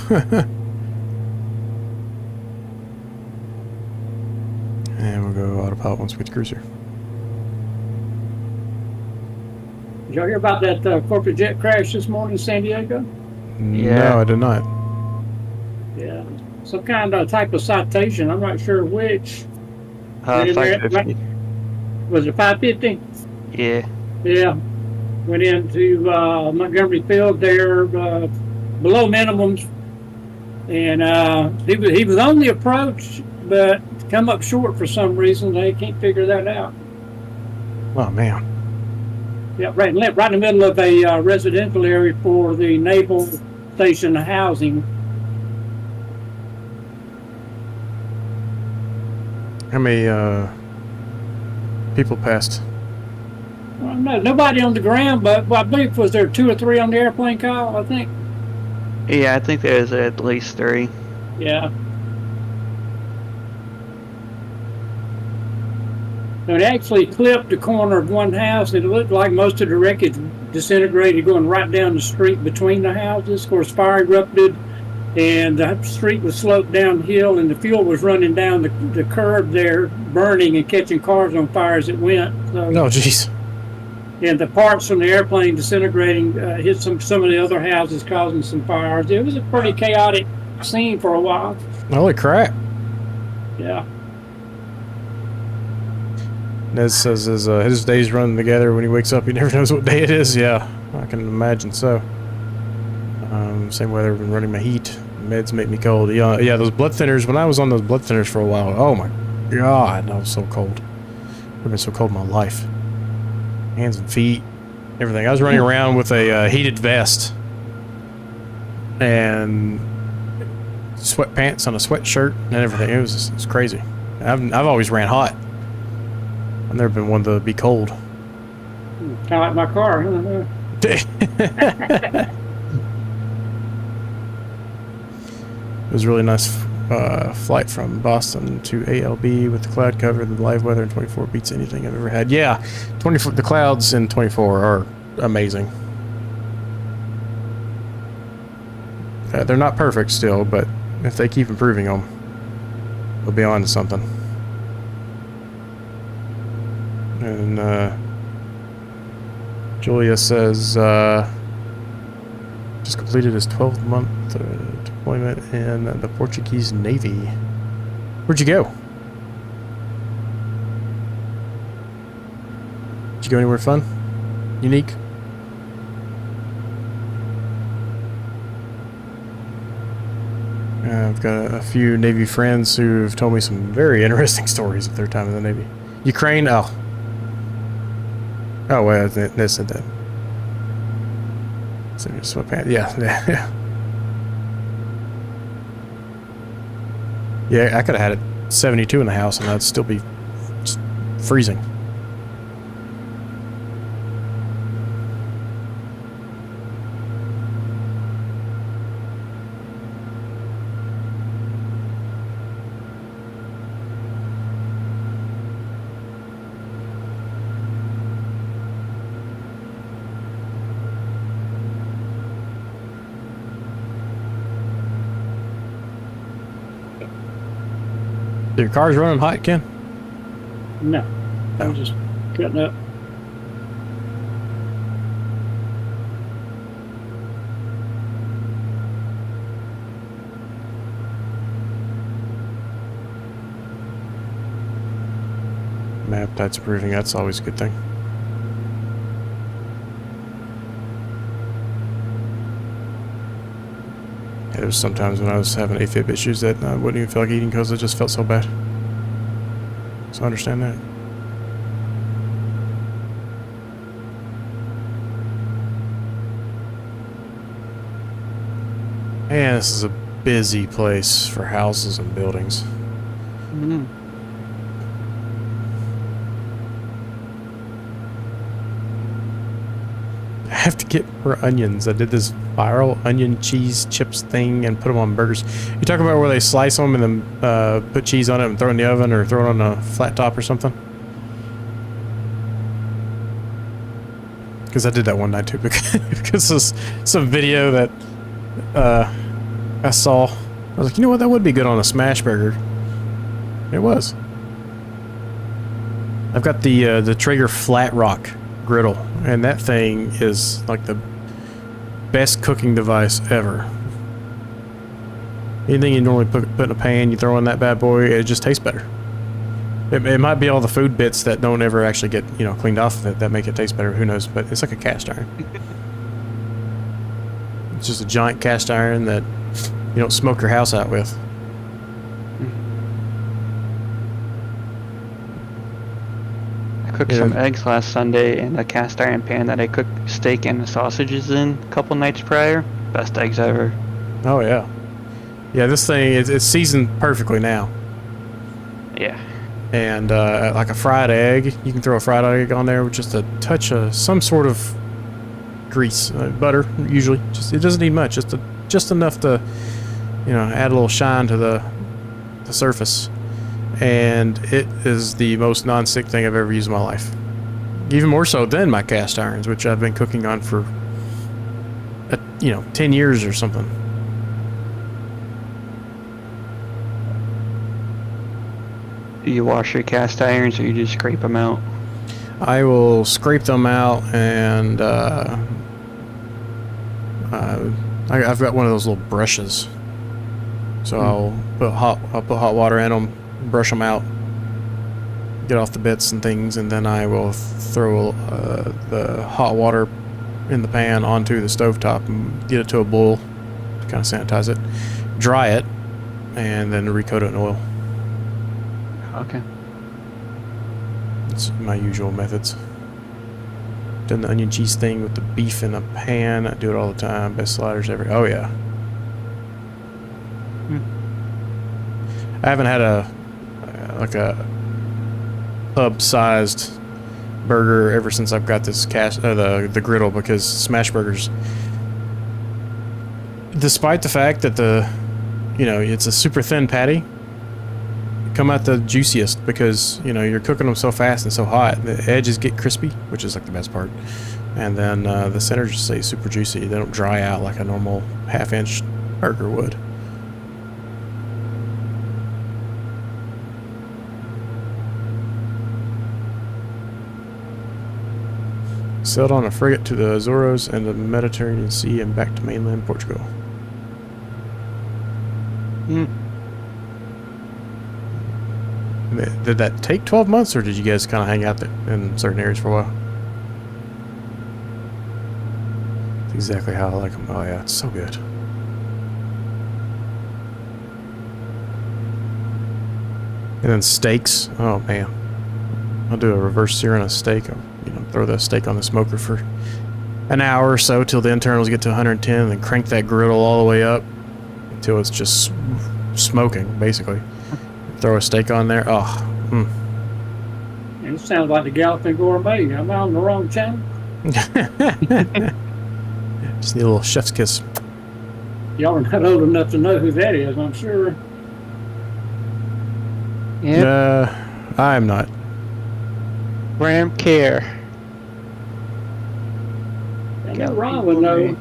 And we'll go autopilot once we get to cruiser. Did y'all hear about that corporate jet crash this morning in San Diego? Yeah. No, I did not. Yeah, some kind of type of citation. I'm not sure which. 550. Was it 550? Yeah. Yeah. Went into Montgomery Field there, below minimums, and he was on the approach, but come up short for some reason. They can't figure that out. Oh, man. Yeah, right in the middle of a residential area for the naval station housing. How many people passed? Well, no, nobody on the ground, but I believe was there 2 or 3 on the airplane, Kyle? I think. Yeah, I think there's at least 3. Yeah. So it actually clipped the corner of one house. It looked like most of the wreckage disintegrated, going right down the street between the houses. Of course, fire erupted, and the street was sloped downhill, and the fuel was running down the curb there, burning and catching cars on fire as it went. So, No, jeez. and the parts from the airplane disintegrating hit some of the other houses, causing some fires. It was a pretty chaotic scene for a while. Holy crap. Yeah. Nez says his days run together. When he wakes up, he never knows what day it is. Yeah, I can imagine so. Same way I've been running my heat. Meds make me cold. Yeah, those blood thinners. When I was on those blood thinners for a while, oh my god, I was so cold. I've been so cold in my life. Hands and feet, everything. I was running around with a heated vest and sweatpants on a sweatshirt and everything. It was crazy. I've always ran hot. I've never been one to be cold. Kind of like my car. It was a really nice flight from Boston to ALB with the cloud cover. The live weather in 24 beats anything I've ever had. Yeah, 24. The clouds in 24 are amazing. They're not perfect still, but if they keep improving them, we'll be on to something. And Julia says just completed his 12-month deployment in the Portuguese Navy. Where'd you go? Did you go anywhere fun? Unique? I've got a few Navy friends who've told me some very interesting stories of their time in the Navy. Ukraine? Oh, wait, they said that. So sweatpants. Yeah. Yeah, I could have had it 72 in the house and I'd still be just freezing. Your car's running hot, Ken? No, No. I'm just cutting up. My appetite's improving. That's always a good thing. There was sometimes when I was having AFib issues that I wouldn't even feel like eating because it just felt so bad. So I understand that. Man, this is a busy place for houses and buildings. Mm. I have to get more onions. I did this viral onion cheese chips thing and put them on burgers. You talking about where they slice them and then put cheese on it and throw it in the oven or throw it on a flat top or something? Because I did that one night too because of some video that I saw. I was like, you know what, that would be good on a smash burger. It was. I've got the Traeger Flat Rock griddle, and that thing is like the best cooking device ever. Anything you normally put in a pan, you throw in that bad boy, it just tastes better. It might be all the food bits that don't ever actually get, you know, cleaned off of it that make it taste better. Who knows? But it's like a cast iron. It's just a giant cast iron that you don't smoke your house out with. I cooked some eggs last Sunday in a cast iron pan that I cooked steak and sausages in a couple nights prior. Best eggs ever. Oh yeah, yeah. This thing it's seasoned perfectly now. Yeah. And like a fried egg, you can throw a fried egg on there with just a touch of some sort of grease, butter usually. It doesn't need much, just enough to, you know, add a little shine to the surface. And it is the most non-stick thing I've ever used in my life. Even more so than my cast irons, which I've been cooking on for, 10 years or something. Do you wash your cast irons or you just scrape them out? I will scrape them out, and I've got one of those little brushes. So I'll put hot water in them, brush them out, get off the bits and things, and then I will throw the hot water in the pan onto the stovetop and get it to a boil to kind of sanitize it, dry it, and then recoat it in oil. Okay. It's my usual methods. Done the onion cheese thing with the beef in a pan. I do it all the time. Best sliders ever. Oh yeah. I haven't had a like a pub-sized burger ever since I've got this the griddle, because smash burgers, despite the fact that it's a super thin patty, come out the juiciest because you're cooking them so fast and so hot. The edges get crispy, which is like the best part, and then the center just stays super juicy. They don't dry out like a normal half-inch burger would. Sailed on a frigate to the Azores and the Mediterranean Sea and back to mainland Portugal. Did that take 12 months, or did you guys kind of hang out there in certain areas for a while? That's exactly how I like them. Oh yeah, it's so good. And then steaks. Oh man, I'll do a reverse sear on a steak. I'll, throw the steak on the smoker for an hour or so till the internals get to 110, and then crank that griddle all the way up until it's just smoking, basically. Throw a steak on there. Oh, And it sounds like the Galloping Gourmet. Am I on the wrong channel? Just need a little chef's kiss. Y'all are not old enough to know who that is, I'm sure. Yep. I'm not. Graham Care. And Ron would know.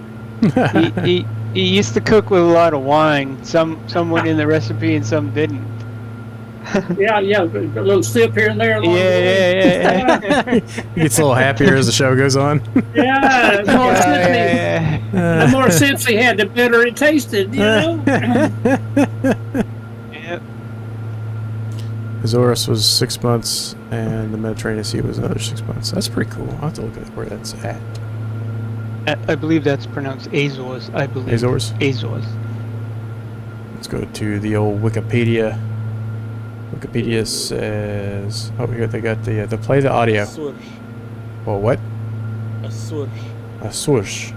He used to cook with a lot of wine. Some went in the recipe and some didn't. Yeah, a little sip here and there. Along the way. Yeah. He gets a little happier as the show goes on. Yeah, the more sips the more sips he had, the better it tasted, Yep. Azores was 6 months, and the Mediterranean Sea was another 6 months. That's pretty cool. I'll have to look at where that's at. I believe that's pronounced Azores. I believe. Azores? Azores. Let's go to the old Wikipedia. Wikipedia says... Oh, here they got the play the audio. Açores. Well, what? Açores. Açores.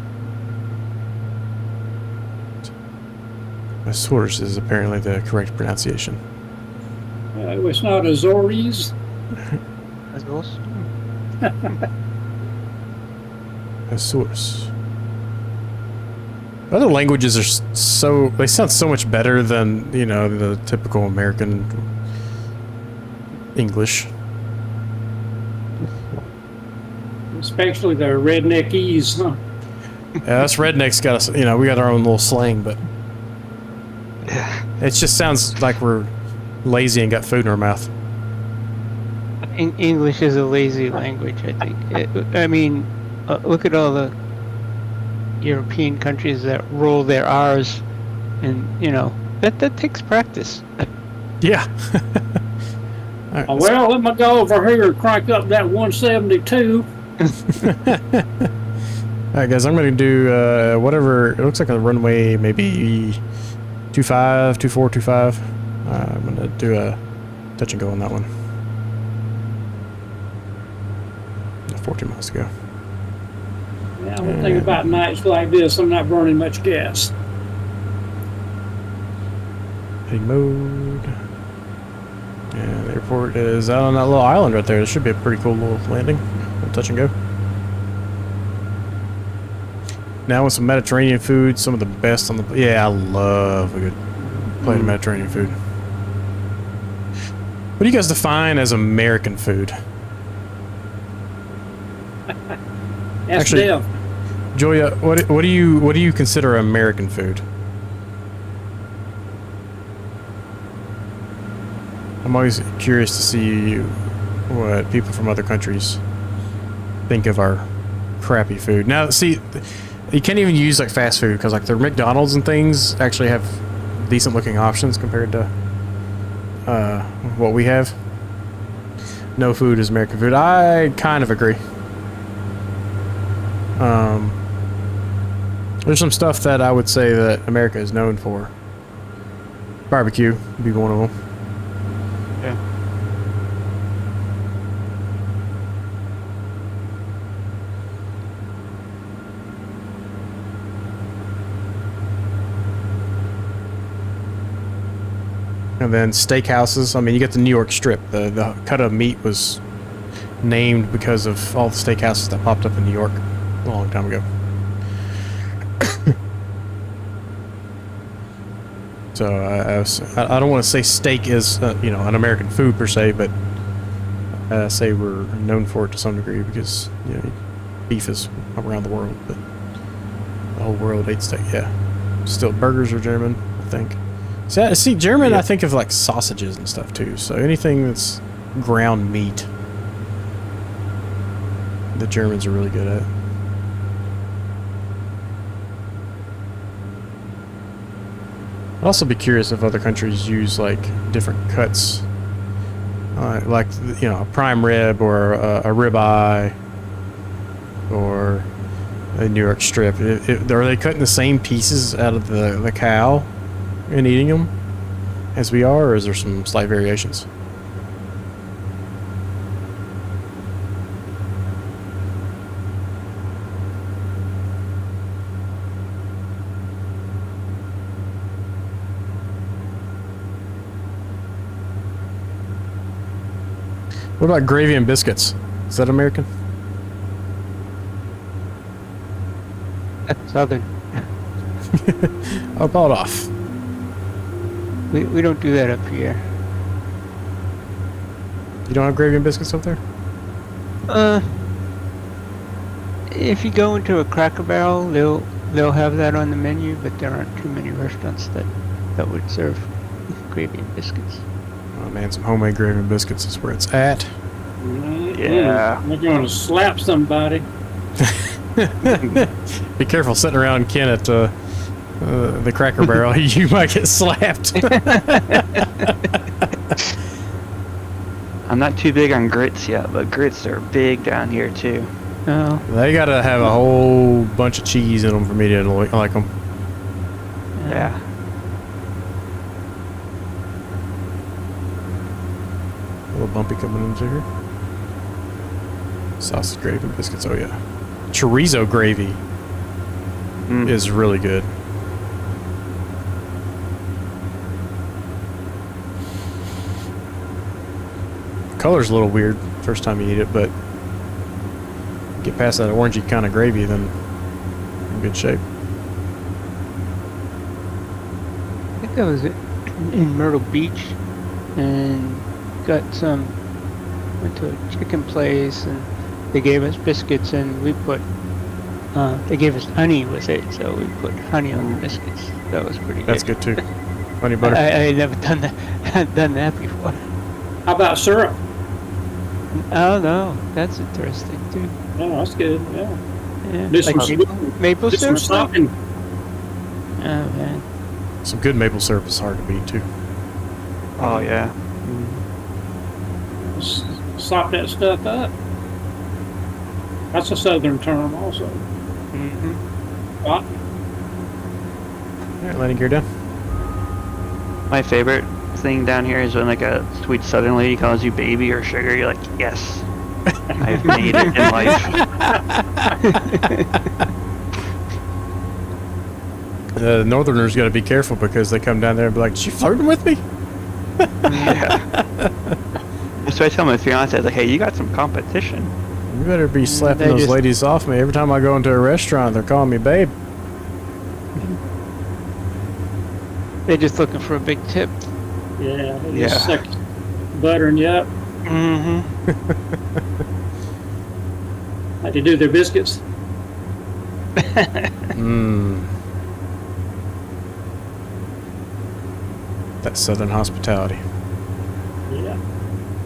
Açores is apparently the correct pronunciation. It's not Azores. Azores. Açores. Other languages are they sound so much better than, the typical American English. Especially the redneckese, huh? Yeah, us rednecks got us, we got our own little slang, but it just sounds like we're lazy and got food in our mouth. English is a lazy language, I think. Look at all the European countries that roll their R's, and that takes practice. Yeah. All right, Well, let me go over here and crank up that 172. Alright guys, I'm going to do whatever, it looks like a runway, maybe 25, 24, 25. I'm going to do a touch and go on that one. 14 miles to go. Yeah, I'm thinking about nights like this, I'm not burning much gas. Heading mode. And the airport is out on that little island right there. This should be a pretty cool little landing. Little touch and go. Now with some Mediterranean food, some of the best on the... Yeah, I love a good plate of Mediterranean food. What do you guys define as American food? That's Actually, Dev. Julia, what do you consider American food? I'm always curious to see what people from other countries think of our crappy food. Now, see, you can't even use like fast food because like their McDonald's and things actually have decent looking options compared to what we have. no food is American food. I kind of agree. There's some stuff that I would say that America is known for. Barbecue would be one of them. Yeah. And then steakhouses. I mean, you get the New York Strip. The cut of meat was named because of all the steakhouses that popped up in New York a long time ago. So I don't want to say steak is you know, an American food per se, but I say we're known for it to some degree because, you know, beef is around the world, but the whole world ate steak. Yeah, still burgers are German, I think. See, German, I think of like sausages and stuff too. So anything that's ground meat, the Germans are really good at. I'd also be curious if other countries use like different cuts, like, you know, a prime rib or a ribeye or a New York strip. Are they cutting the same pieces out of the cow and eating them as we are, or is there some slight variations? What about gravy and biscuits? Is that American? That's southern. I'll pull it off. We don't do that up here. You don't have gravy and biscuits up there? If you go into a Cracker Barrel, they'll have that on the menu, but there aren't too many restaurants that would serve gravy and biscuits. Oh man, some homemade gravy and biscuits is where it's at. Yeah. We're going to slap somebody. Be careful sitting around Ken at the Cracker Barrel. You might get slapped. I'm not too big on grits yet, but grits are big down here too. Oh, They gotta have a whole bunch of cheese in them for me to like them. Yeah. A little bumpy coming into here. Sausage gravy and biscuits. Oh yeah. Chorizo gravy is really good. Color's a little weird first time you eat it, but get past that orangey kind of gravy, then you're in good shape. I think I was in Myrtle Beach and went to a chicken place and they gave us biscuits and we put, they gave us honey with it, so we put honey on the biscuits. That was pretty good. That's good too. Honey butter. I had never done that before. How about syrup? Oh no, that's interesting too. Oh, that's good. Yeah. Yeah. This Like was maple This syrup? was something. Oh man. Some good maple syrup is hard to beat too. Oh yeah. Sop that stuff up. That's a southern term also. Mm-hmm. What? All right, landing gear down. My favorite thing down here is when like a sweet southern lady calls you baby or sugar. You're like, yes, I've made it in life. The Northerners got to be careful because they come down there and be like, "She flirting with me?" Yeah. So I tell my fiance, I was like, hey, you got some competition. You better be slapping They those just- ladies off me. Every time I go into a restaurant, they're calling me babe. They're just looking for a big tip. Yeah. They Yeah. just suck buttering you up. Mm-hmm. How'd you do their biscuits? Mmm. That Southern hospitality. Yeah.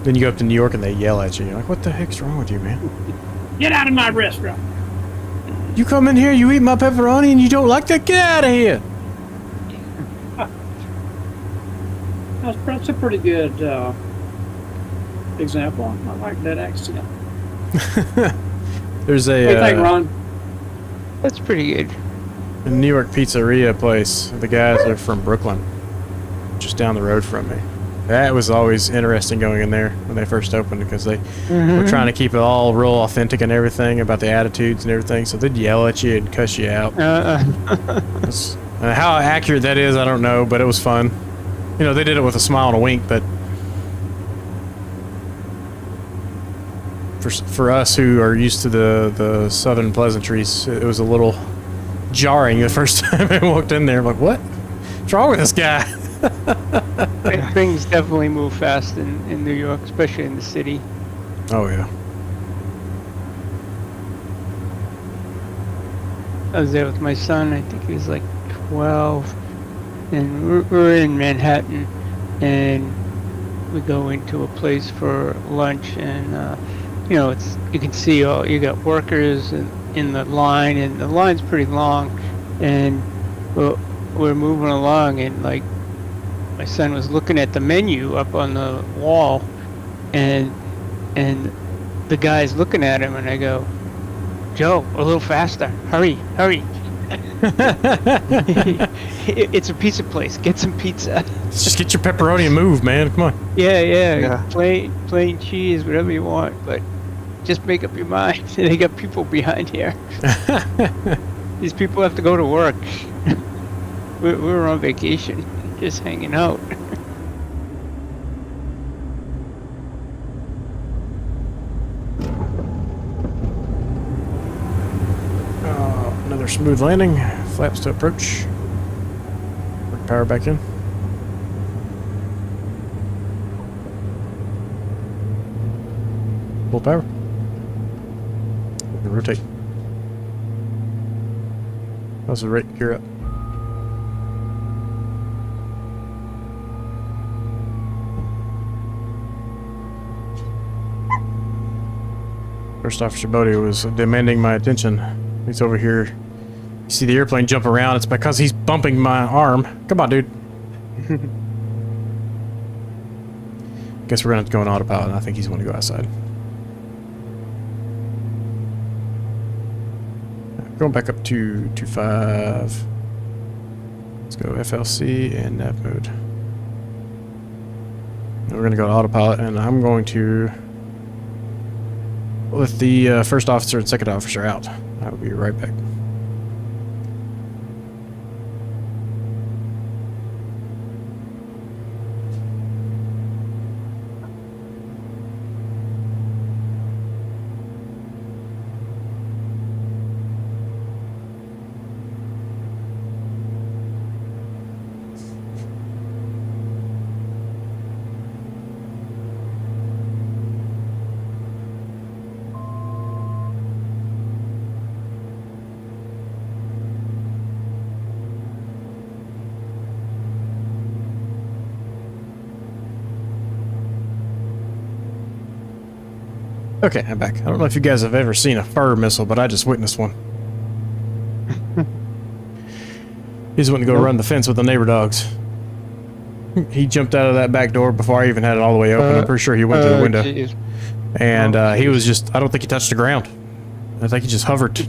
Then you go up to New York and they yell at you. You're like, what the heck's wrong with you, man? Get out of my restaurant. You come in here, you eat my pepperoni, and you don't like that? Get out of here! That's a pretty good example. I like that accent. There's What do you think, a Ron? That's pretty good. New York pizzeria place. The guys are from Brooklyn, just down the road from me. That was always interesting going in there when they first opened because they were trying to keep it all real authentic and everything about the attitudes and everything. So they'd yell at you and cuss you out. How accurate that is, I don't know, but it was fun. You know, they did it with a smile and a wink, but for us who are used to the southern pleasantries, it was a little jarring the first time I walked in there. I'm like, what? What's wrong with this guy? Things definitely move fast in New York, especially in the city. Oh, yeah. I was there with my son. I think he was like 12, and we're in Manhattan, and we go into a place for lunch, and you know, you can see you got workers in the line, and the line's pretty long, and we're moving along, and like my son was looking at the menu up on the wall, and the guy's looking at him, and I go, Joe, a little faster, hurry. It's a pizza place. Get some pizza. Just get your pepperoni and move, man. Come on. Yeah. Plain cheese, whatever you want, but just make up your mind. They got people behind here. These people have to go to work. We're on vacation, just hanging out. Another smooth landing. Flaps to approach. Work power back in. Full power. Rotate. How's the rate gear up? First Officer Bodie was demanding my attention. He's over here. You see the airplane jump around, it's because he's bumping my arm. Come on, dude. Guess we're gonna have to go on autopilot, and I think he's gonna go outside. Going back up to 2.5. Let's go FLC and nav mode. And we're gonna go to autopilot, and I'm going to let the first officer and second officer out. I will be right back. Okay, I'm back. I don't know if you guys have ever seen a fire missile, but I just witnessed one. He just went to go run the fence with the neighbor dogs. He jumped out of that back door before I even had it all the way open. I'm pretty sure he went to the window. Geez. And he was just, I don't think he touched the ground. I think he just hovered.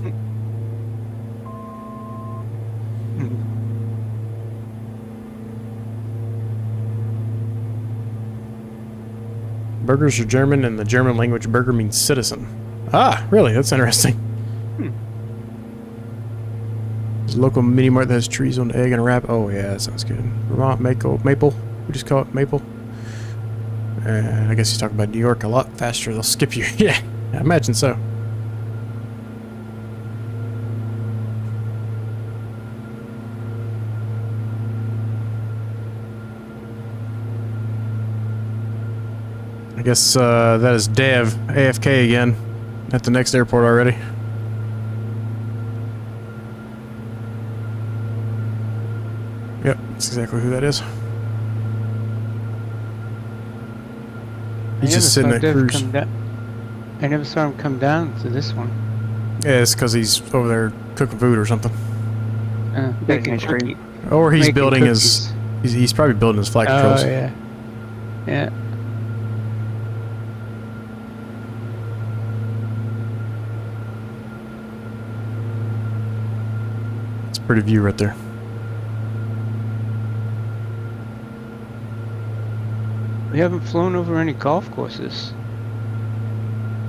Burgers are German, and the German language burger means citizen. Ah, really? That's interesting. There's a local mini mart that has trees on egg and a wrap. Oh yeah, that sounds good. Vermont maple. We just call it maple. And I guess he's talking about New York a lot faster. They'll skip you. Yeah, I imagine so. I guess that is Dev, AFK again, at the next airport already. Yep, that's exactly who that is. He's just sitting at cruise. I never saw him come down to this one. Yeah, it's because he's over there cooking food or something. Making ice cream. cookie- Or he's making building cookies. his... He's probably building his flight controls. Oh, yeah. Yeah. Pretty view right there. We haven't flown over any golf courses.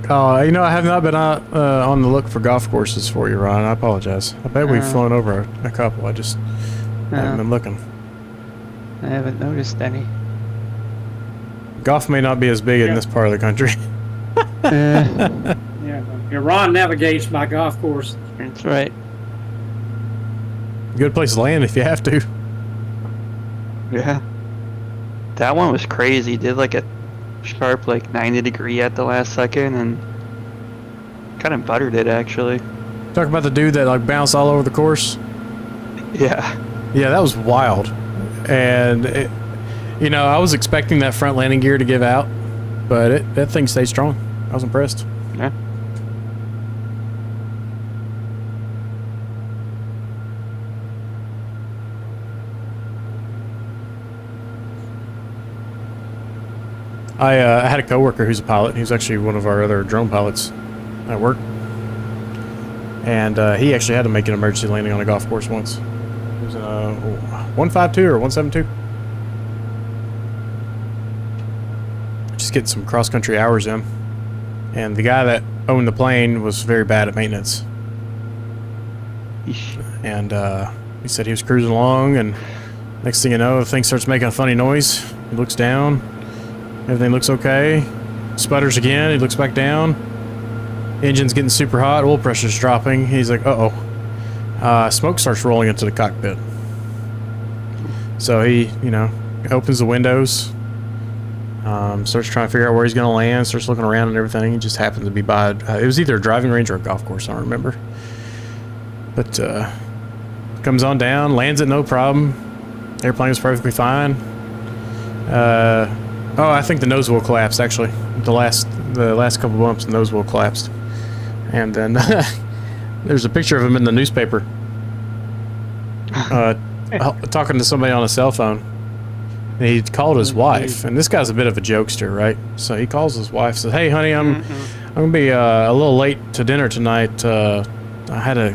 You know, I have not been out on the look for golf courses for you, Ron. I apologize. I bet we've flown over a couple. I just haven't been looking. I haven't noticed any. Golf may not be as big in this part of the country. Yeah, Ron navigates by golf course. That's right. Good place to land if you have to. Yeah. That one was crazy. Did like a sharp like 90-degree at the last second and kind of buttered it actually. Talk about the dude that like bounced all over the course. Yeah. Yeah, that was wild. And it, you know, I was expecting that front landing gear to give out, but that thing stayed strong. I was impressed. Yeah. I had a coworker who's a pilot. He's actually one of our other drone pilots at work. And he actually had to make an emergency landing on a golf course once. It was a 152 or 172. Just getting some cross-country hours in. And the guy that owned the plane was very bad at maintenance. Eesh. And he said he was cruising along, and next thing you know, the thing starts making a funny noise. He looks down. Everything looks okay. Sputters again. He looks back down. Engine's getting super hot. Oil pressure's dropping. He's like, uh-oh. Smoke starts rolling into the cockpit. So he, you know, opens the windows. Starts trying to figure out where he's going to land. Starts looking around and everything. He just happens to be by... it was either a driving range or a golf course. I don't remember. But comes on down. Lands it no problem. Airplane was perfectly fine. Oh, I think the nose wheel collapsed, actually. The last couple bumps, the nose wheel collapsed. And then there's a picture of him in the newspaper talking to somebody on a cell phone. And he called his wife, and this guy's a bit of a jokester, right? So he calls his wife, says, "Hey, honey, I'm gonna be a little late to dinner tonight. I had to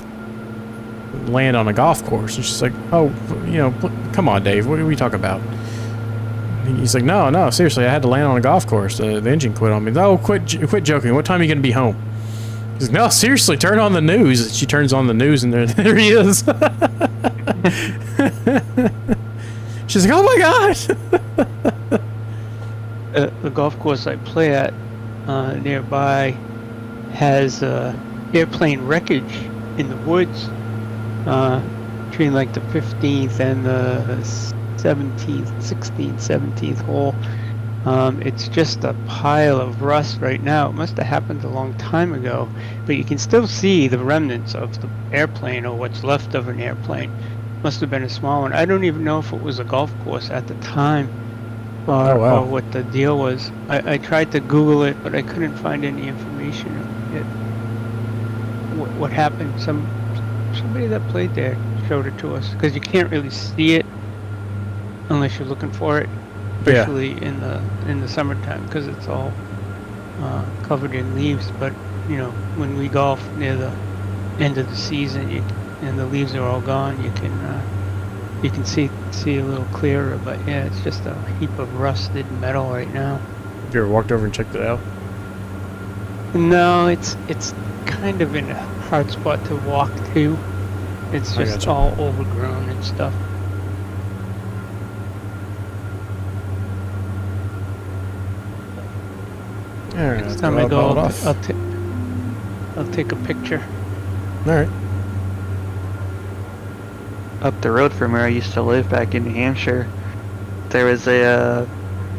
land on a golf course." And she's like, "Oh, you know, come on, Dave. What are we talking about?" He's like, no, seriously, I had to land on a golf course. The engine quit on me. "Oh, quit joking. What time are you going to be home?" He's like, "No, seriously, turn on the news." And she turns on the news, and there he is. She's like, "Oh my God!" The golf course I play at nearby has airplane wreckage in the woods between like the 15th and the 17th, 16th, 17th hole. It's just a pile of rust right now. It must have happened a long time ago, but you can still see the remnants of the airplane or what's left of an airplane. Must have been a small one. I don't even know if it was a golf course at the time or, or what the deal was. I tried to Google it, but I couldn't find any information on it. What happened? Somebody that played there showed it to us, because you can't really see it unless you're looking for it, especially in the summertime, because it's all covered in leaves. But you know, when we golf near the end of the season, and the leaves are all gone, you can see a little clearer. But yeah, it's just a heap of rusted metal right now. Have you ever walked over and checked it out? No, it's kind of in a hard spot to walk to. It's just all overgrown and stuff. Next time I go, I'll take a picture. All right. Up the road from where I used to live back in New Hampshire, there was a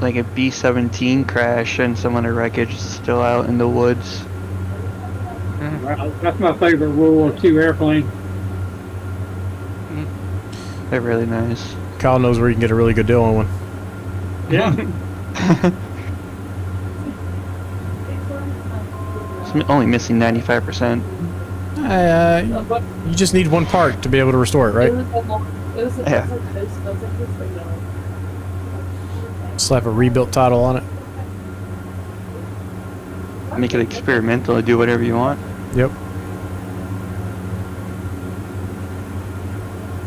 like a B-17 crash, and some of the wreckage is still out in the woods. That's my favorite World War II airplane. They're really nice. Kyle knows where you can get a really good deal on one. Yeah. It's only missing 95%. You just need one part to be able to restore it, right? Yeah. Slap a rebuilt title on it. Make it experimental and do whatever you want. Yep.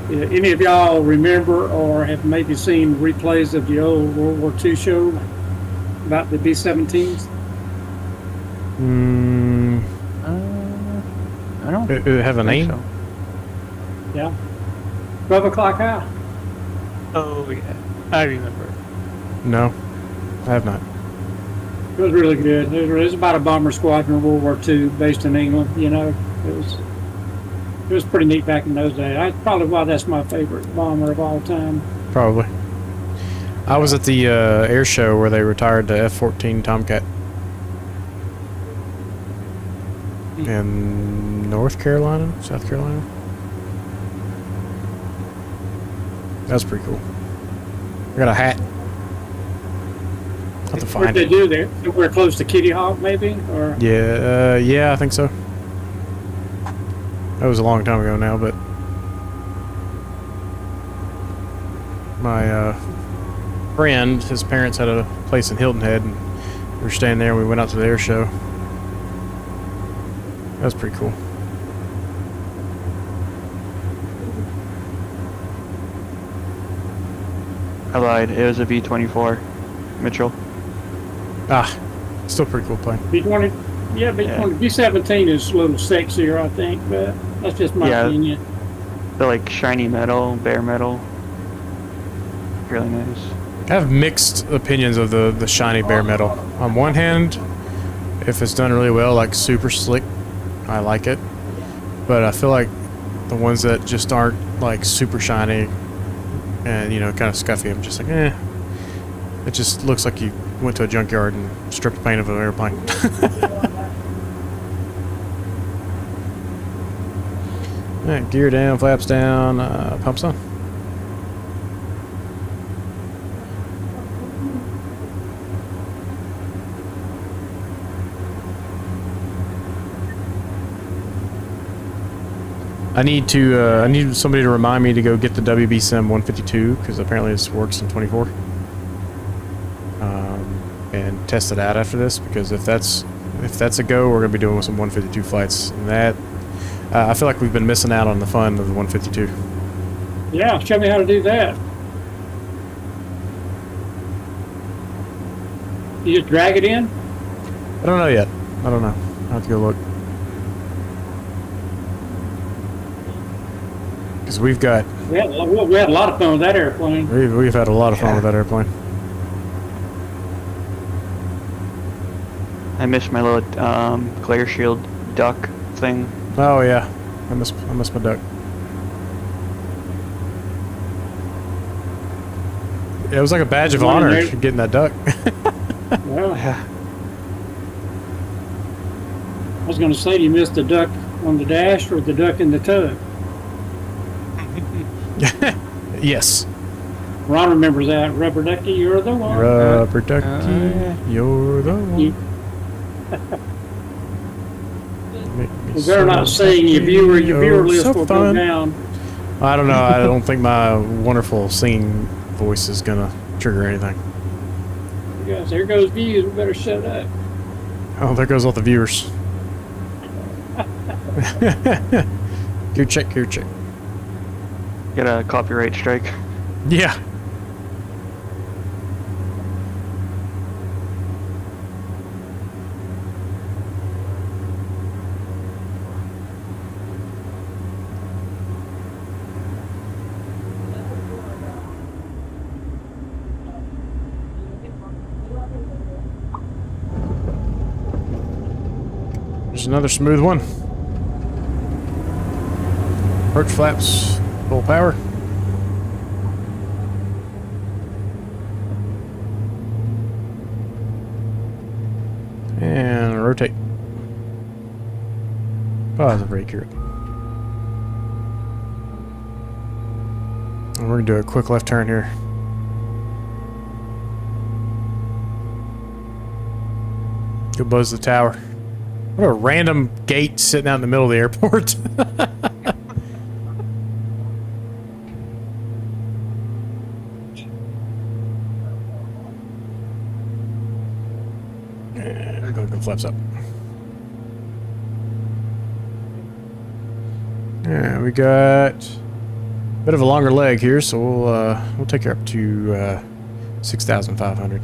Any of y'all remember or have maybe seen replays of the old World War II show about the B-17s? Hmm. I don't It have a think name? so. Yeah. 12 o'clock high. Oh yeah, I remember. No, I have not. It was really good. It was about a bomber squadron in World War II based in England. You know, it was pretty neat back in those days. Probably why that's my favorite bomber of all time. Probably. I was at the air show where they retired the F-14 Tomcat in North Carolina, South Carolina. That's pretty cool. I got a hat. I'll have to Where'd find they it. do there? Somewhere close to Kitty Hawk, maybe? Or Yeah, I think so. That was a long time ago now, but my friend, his parents had a place in Hilton Head, and we were staying there. And we went out to the air show. That was pretty cool. I lied. It was a B-24, Mitchell. Ah, still pretty cool plane. B-20? Yeah, B-20. B-17 is a little sexier, I think, but that's just my Yeah. opinion. The like shiny metal, bare metal. Really nice. I have mixed opinions of the shiny bare metal. On one hand, if it's done really well, like super slick, I like it. But I feel like the ones that just aren't like super shiny and, you know, kind of scuffy, I'm just like, eh. It just looks like you went to a junkyard and stripped the paint of an airplane. Alright, gear down, flaps down, pumps on. I need somebody to remind me to go get the WB Sim 152 because apparently this works in 24. And test it out after this because if that's a go, we're gonna be doing some 152 flights. And that I feel like we've been missing out on the fun of the 152. Yeah, show me how to do that. You just drag it in? I don't know yet. I don't know. I have to go look. Because we've got We had a lot of fun with that airplane. we've had a lot of fun with that airplane. I missed my little glare shield duck thing. Oh yeah, I miss my duck. It was like a badge of honor getting that duck. Well, Yeah. I was going to say, do you miss the duck on the dash or the duck in the tug? Yes. Ron remembers that. Rubber ducky, you're the one. Rubber ducky, yeah. you're the one. You- Make me We better not so sing. Your viewer happy. list Oh, will so go fun. down. I don't know. I don't think my wonderful singing voice is gonna trigger anything. Yes, there goes views. We better shut up. Oh, there goes all the viewers. Gear check, gear check. Get a copyright strike. Yeah. There's another smooth one. Perch flaps, full power. And rotate. Positive brake here. And we're gonna do a quick left turn here. Go buzz the tower. What a random gate sitting out in the middle of the airport. And go flaps up. Yeah, we got Bit of a longer leg here, so we'll take her up to 6,500.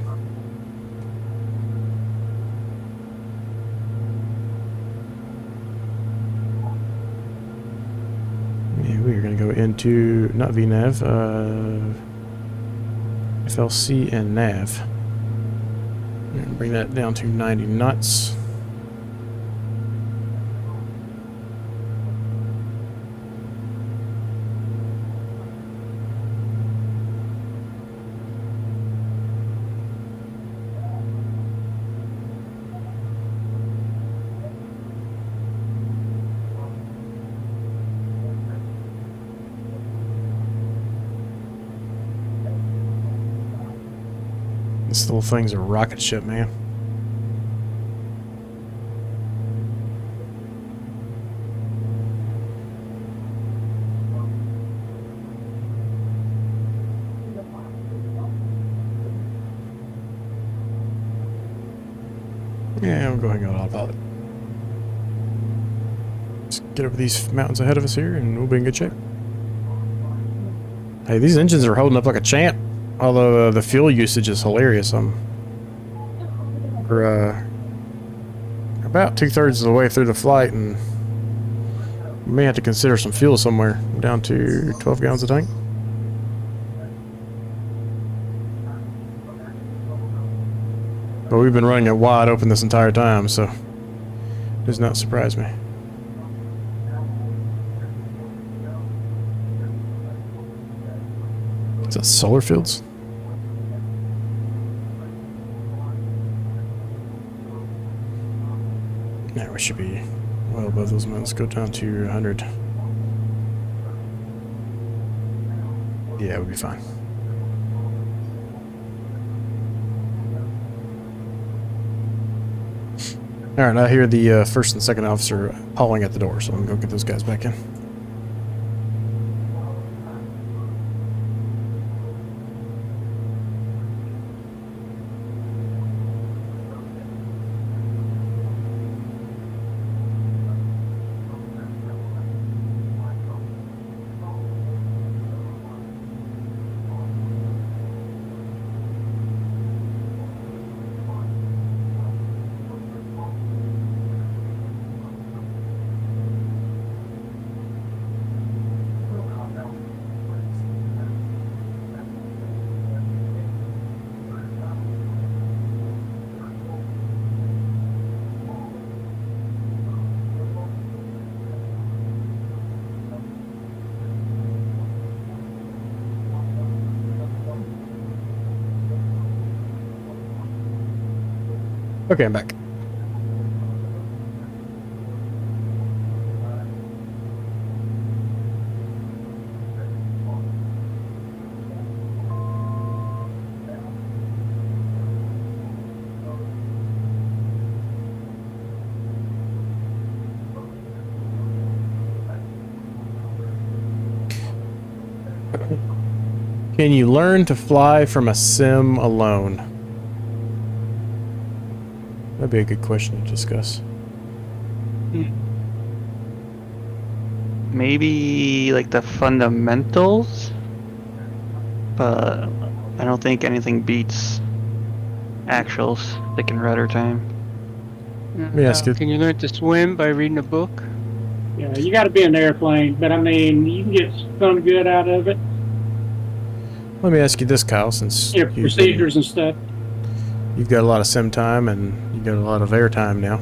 Yeah, we are going to go into not VNAV, FLC and nav. And bring that down to 90 knots. This little thing's a rocket ship, man. Yeah, we'll go ahead and go autopilot. Let's get over these mountains ahead of us here and we'll be in good shape. Hey, these engines are holding up like a champ. Although the fuel usage is hilarious. We're about 2/3 of the way through the flight, and we may have to consider some fuel somewhere. I'm down to 12 gallons a tank. But we've been running it wide open this entire time, so it does not surprise me. Is that solar fields? Yeah, we should be well above those mountains. Go down to 100. Yeah, we'll be fine. Alright, I hear the first and second officer hauling at the door, so I'm going to go get those guys back in. Okay, I'm back. Can you learn to fly from a sim alone? That'd be a good question to discuss. Maybe like the fundamentals, but I don't think anything beats actual stick and rudder time. Let me ask you. Can you learn to swim by reading a book? Yeah, you got to be in the airplane, but I mean, you can get some good out of it. Let me ask you this, Kyle, since Yeah, procedures and stuff. you've got a lot of sim time and you've got a lot of air time now.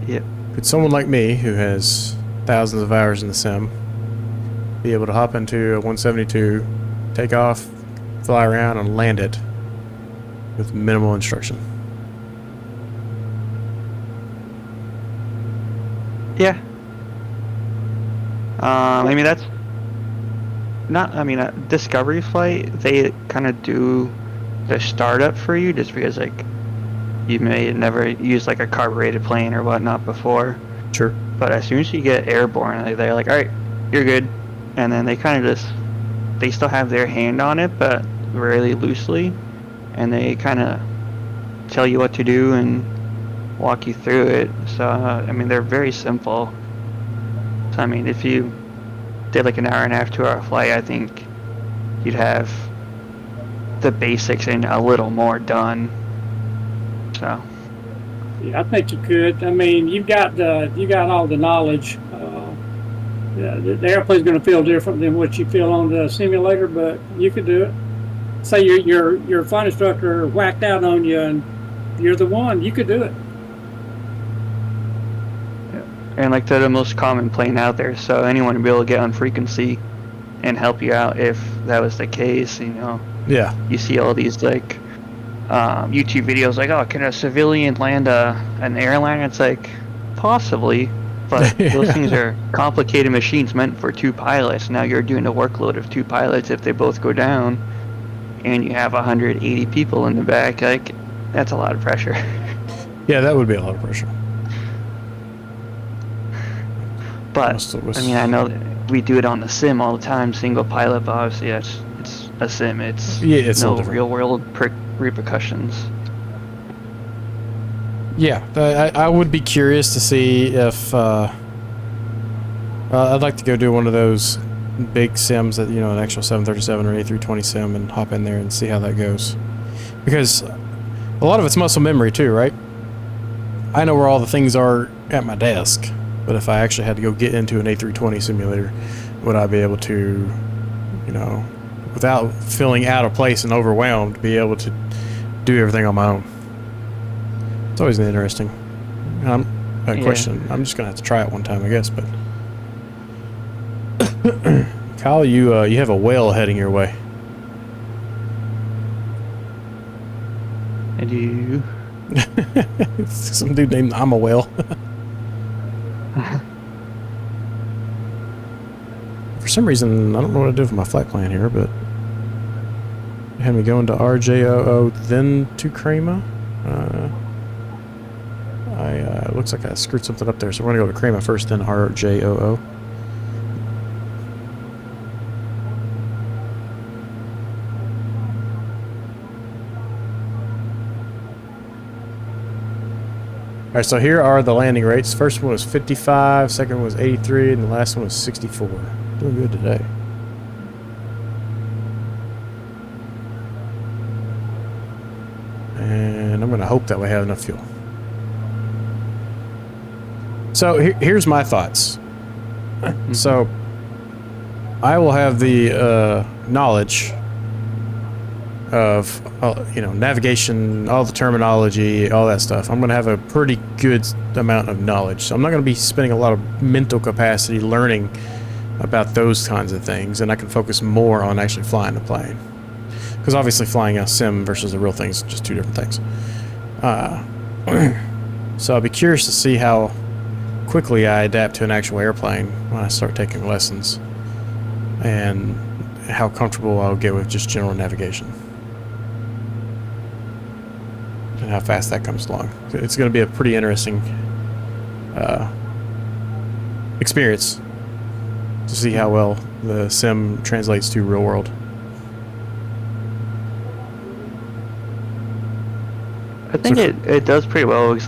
Yep. Could someone like me, who has thousands of hours in the sim, be able to hop into a 172, take off, fly around, and land it with minimal instruction? Yeah. I mean, that's not, I mean, a Discovery flight, they kind of do the startup for you just because, like, you may have never used, like, a carbureted plane or whatnot before. Sure. But as soon as you get airborne, they're like, alright, you're good. And then they kind of just, they still have their hand on it, but really loosely. And they kind of tell you what to do and walk you through it. So, I mean, they're very simple. So, I mean, if you did like an hour and a half, 2 hour flight, I think you'd have the basics and a little more done. So Yeah, I think you could. I mean, you got all the knowledge. Yeah, the airplane's going to feel different than what you feel on the simulator, but you could do it. Say your flight instructor whacked out on you, and you're the one. You could do it. and like they're the most common plane out there, so anyone would be able to get on frequency and help you out if that was the case. You know, Yeah. you see all these like YouTube videos like, oh, can a civilian land an airliner? It's like possibly, but those Yeah. things are complicated machines meant for 2 pilots. Now you're doing a workload of 2 pilots if they both go down, and you have 180 people in the back. Like, that's a lot of pressure. Yeah, that would be a lot of pressure. But Most of us- I mean, I know that we do it on the sim all the time, single pilot. But obviously, it's a sim. It's Yeah, it's a no little different. real world repercussions. Yeah, I would be curious to see if I'd like to go do one of those big sims that, you know, an actual 737 or A320 sim, and hop in there and see how that goes. Because a lot of it's muscle memory too, right? I know where all the things are at my desk, but if I actually had to go get into an A320 simulator, would I be able to, you know, without feeling out of place and overwhelmed, be able to do everything on my own? It's always interesting. A Yeah. question. I'm just gonna have to try it one time, I guess. But Kyle, you have a whale heading your way. And you, Some dude named I'm a whale. For some reason, I don't know what to do with my flight plan here, but it had me going to RJOO, then to KRAMA. Looks like I screwed something up there, so we're gonna go to KRAMA first, then RJOO. Alright, so here are the landing rates. First one was 55, second one was 83, and the last one was 64. Doing good today. And I'm going to hope that we have enough fuel. So here's my thoughts. So I will have the knowledge of you know, navigation, all the terminology, all that stuff. I'm going to have a pretty good amount of knowledge. So I'm not going to be spending a lot of mental capacity learning about those kinds of things, and I can focus more on actually flying the plane. Because obviously flying a sim versus a real thing is just 2 different things. So I'll be curious to see how quickly I adapt to an actual airplane when I start taking lessons, and how comfortable I'll get with just general navigation, and how fast that comes along. It's going to be a pretty interesting experience to see how well the sim translates to real world. I think it does pretty well. Because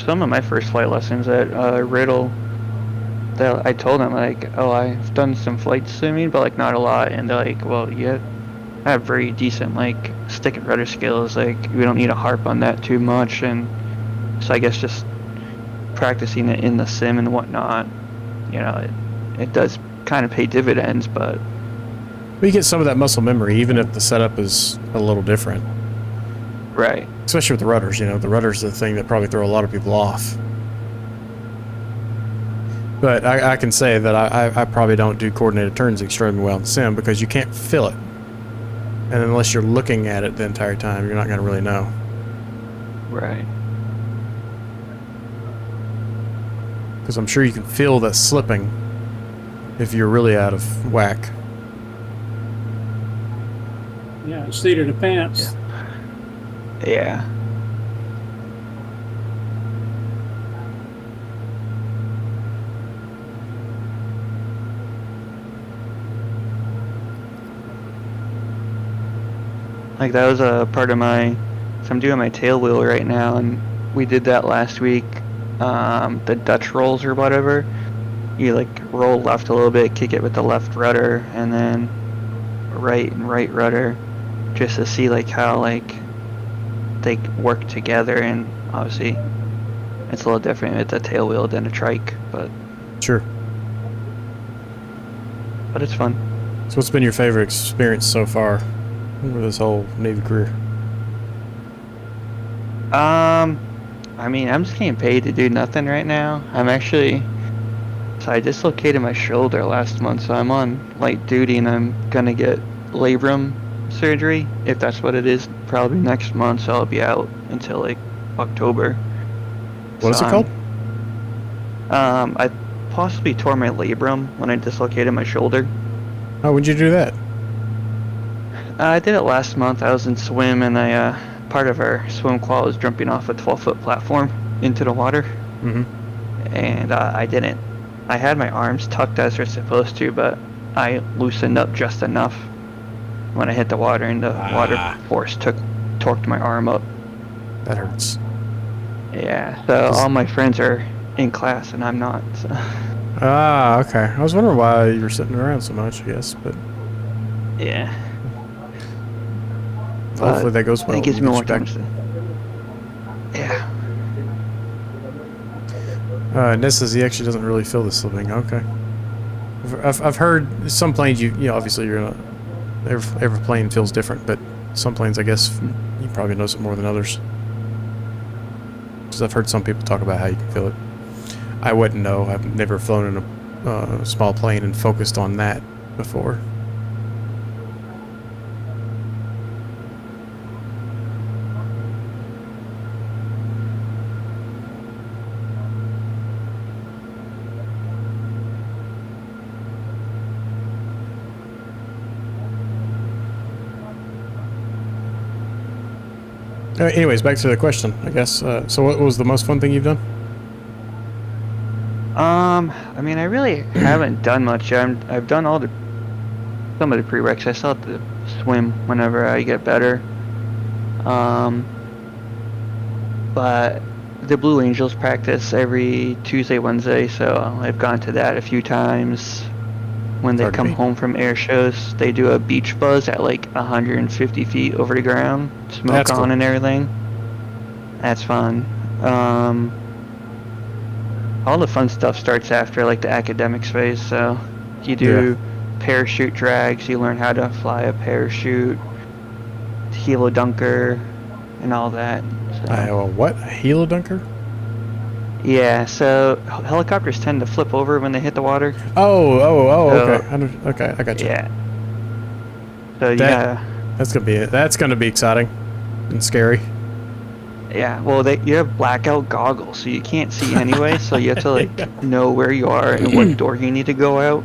some of my first flight lessons at Riddle, that I told them like, oh, I've done some flight simming, but like not a lot, and they're like, well, you have very decent like stick and rudder skills. Like, we don't need to harp on that too much, and so I guess just practicing it in the sim and whatnot, you know, it does kind of pay dividends. But you get some of that muscle memory, even if the setup is a little different. right. Especially with the rudders, you know, the rudders are the thing that probably throw a lot of people off. But I can say that I probably don't do coordinated turns extremely well in sim, because you can't feel it. And unless you're looking at it the entire time, you're not going to really know. Right. Because I'm sure you can feel that slipping if you're really out of whack. Yeah, seat of the pants. Yeah. Like, that was a part of my, so I'm doing my tail wheel right now, and we did that last week. The Dutch rolls or whatever, you like roll left a little bit, kick it with the left rudder, and then right and right rudder, just to see like how like they work together. And obviously it's a little different with the tail wheel than a trike, but Sure. it's fun. So what's been your favorite experience so far over this whole Navy career? I mean, I'm just getting paid to do nothing right now. So I dislocated my shoulder last month, so I'm on light duty, and I'm gonna get labrum surgery, if that's what it is, probably next month, so I'll be out until like October. What is it called? I possibly tore my labrum when I dislocated my shoulder. How would you do that? I did it last month. I was in swim, and part of our swim qual was jumping off a 12-foot platform into the water. Mm-hmm. And I didn't. I had my arms tucked as they're supposed to, but I loosened up just enough when I hit the water, and the water force torqued my arm up. That hurts. Yeah, so all my friends are in class, and I'm not. So. Ah, okay. I was wondering why you were sitting around so much, I guess, but Yeah. hopefully that goes well. It gives me We'll more get you time to. Yeah. Ness says he actually doesn't really feel the slipping. Okay. I've heard some planes, you know, obviously you're in every plane feels different, but some planes, I guess, you probably notice it more than others. Because I've heard some people talk about how you can feel it. I wouldn't know. I've never flown in a small plane and focused on that before. Anyways, back to the question, I guess. So what was the most fun thing you've done? I mean, I really haven't done much. I've done some of the prereqs. I still have to swim whenever I get better. But the Blue Angels practice every Tuesday, Wednesday, so I've gone to that a few times. When they come home from air shows, they do a beach buzz at like 150 feet over the ground, smoke on and everything. That's fun. All the fun stuff starts after like the academics phase, so you do parachute drags, you learn how to fly a parachute, helo dunker, and all that. So. What? A helo dunker? Yeah, so helicopters tend to flip over when they hit the water. Okay. Okay, I got you. Yeah. So yeah. That's gonna be exciting and scary. Yeah, well, you have blackout goggles, so you can't see anyway. So you have to like know where you are and what door you need to go out,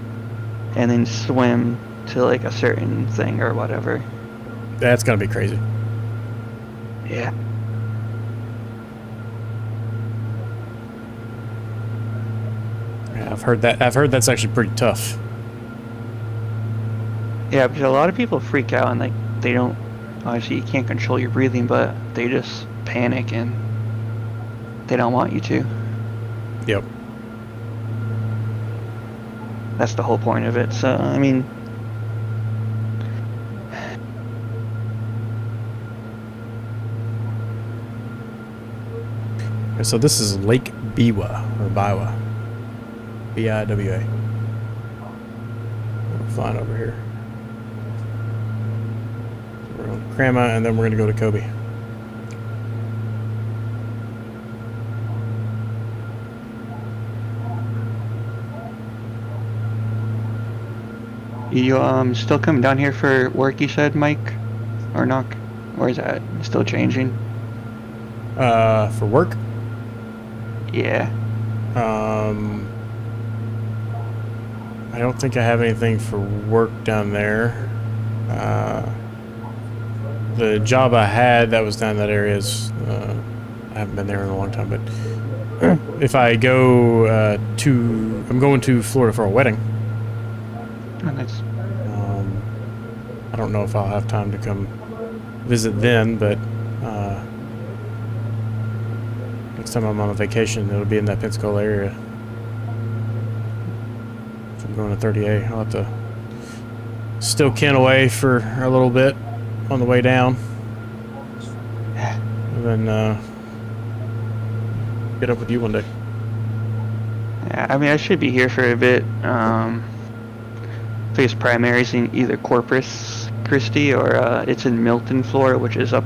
and then swim to like a certain thing or whatever. That's gonna be crazy. Yeah. Yeah, I've heard that's actually pretty tough. Yeah, because a lot of people freak out and like they don't. Obviously, you can't control your breathing, but they just panic and they don't want you to. Yep. That's the whole point of it. So I mean. So this is Lake Biwa or Biwa. B-I-W-A. We're flying over here. We're on KRAMA, and then we're going to go to Kobe. You still coming down here for work, you said, Mike? Or not? Or is that still changing? For work? Yeah. I don't think I have anything for work down there. The job I had that was down in that area is, I haven't been there in a long time, but if I go I'm going to Florida for a wedding. Oh, nice. I don't know if I'll have time to come visit then, but next time I'm on a vacation, it'll be in that Pensacola area. going to 30A. I'll have to stow Ken away for a little bit on the way down. And then get up with you one day. Yeah, I mean, I should be here for a bit. Face primaries in either Corpus Christi or it's in Milton, Florida, which is up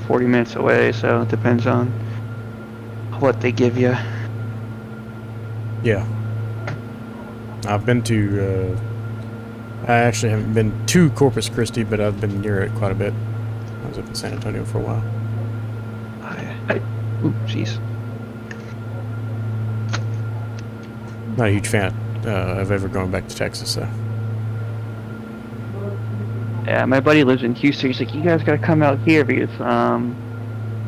40 minutes away, so it depends on what they give you. Yeah. I've been to, I actually haven't been to Corpus Christi, but I've been near it quite a bit. I was up in San Antonio for a while. Ooh, jeez. Not a huge fan of ever going back to Texas, so. Yeah, my buddy lives in Houston. He's like, you guys gotta come out here because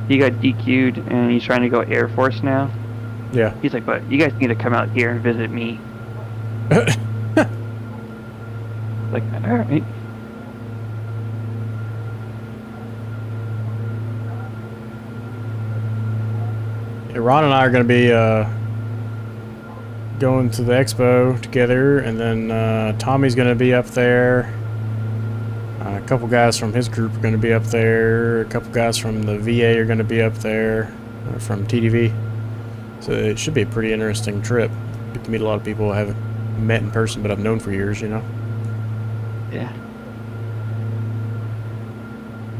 he got DQ'd and he's trying to go Air Force now. Yeah. He's like, but you guys need to come out here and visit me. Like, alright. Ron and I are going to be going to the expo together, and then Tommy's going to be up there. A couple guys from his group are going to be up there. A couple guys from the VA are going to be up there, from TDV. So it should be a pretty interesting trip. Get to meet a lot of people I haven't met in person, but I've known for years, you know. Yeah.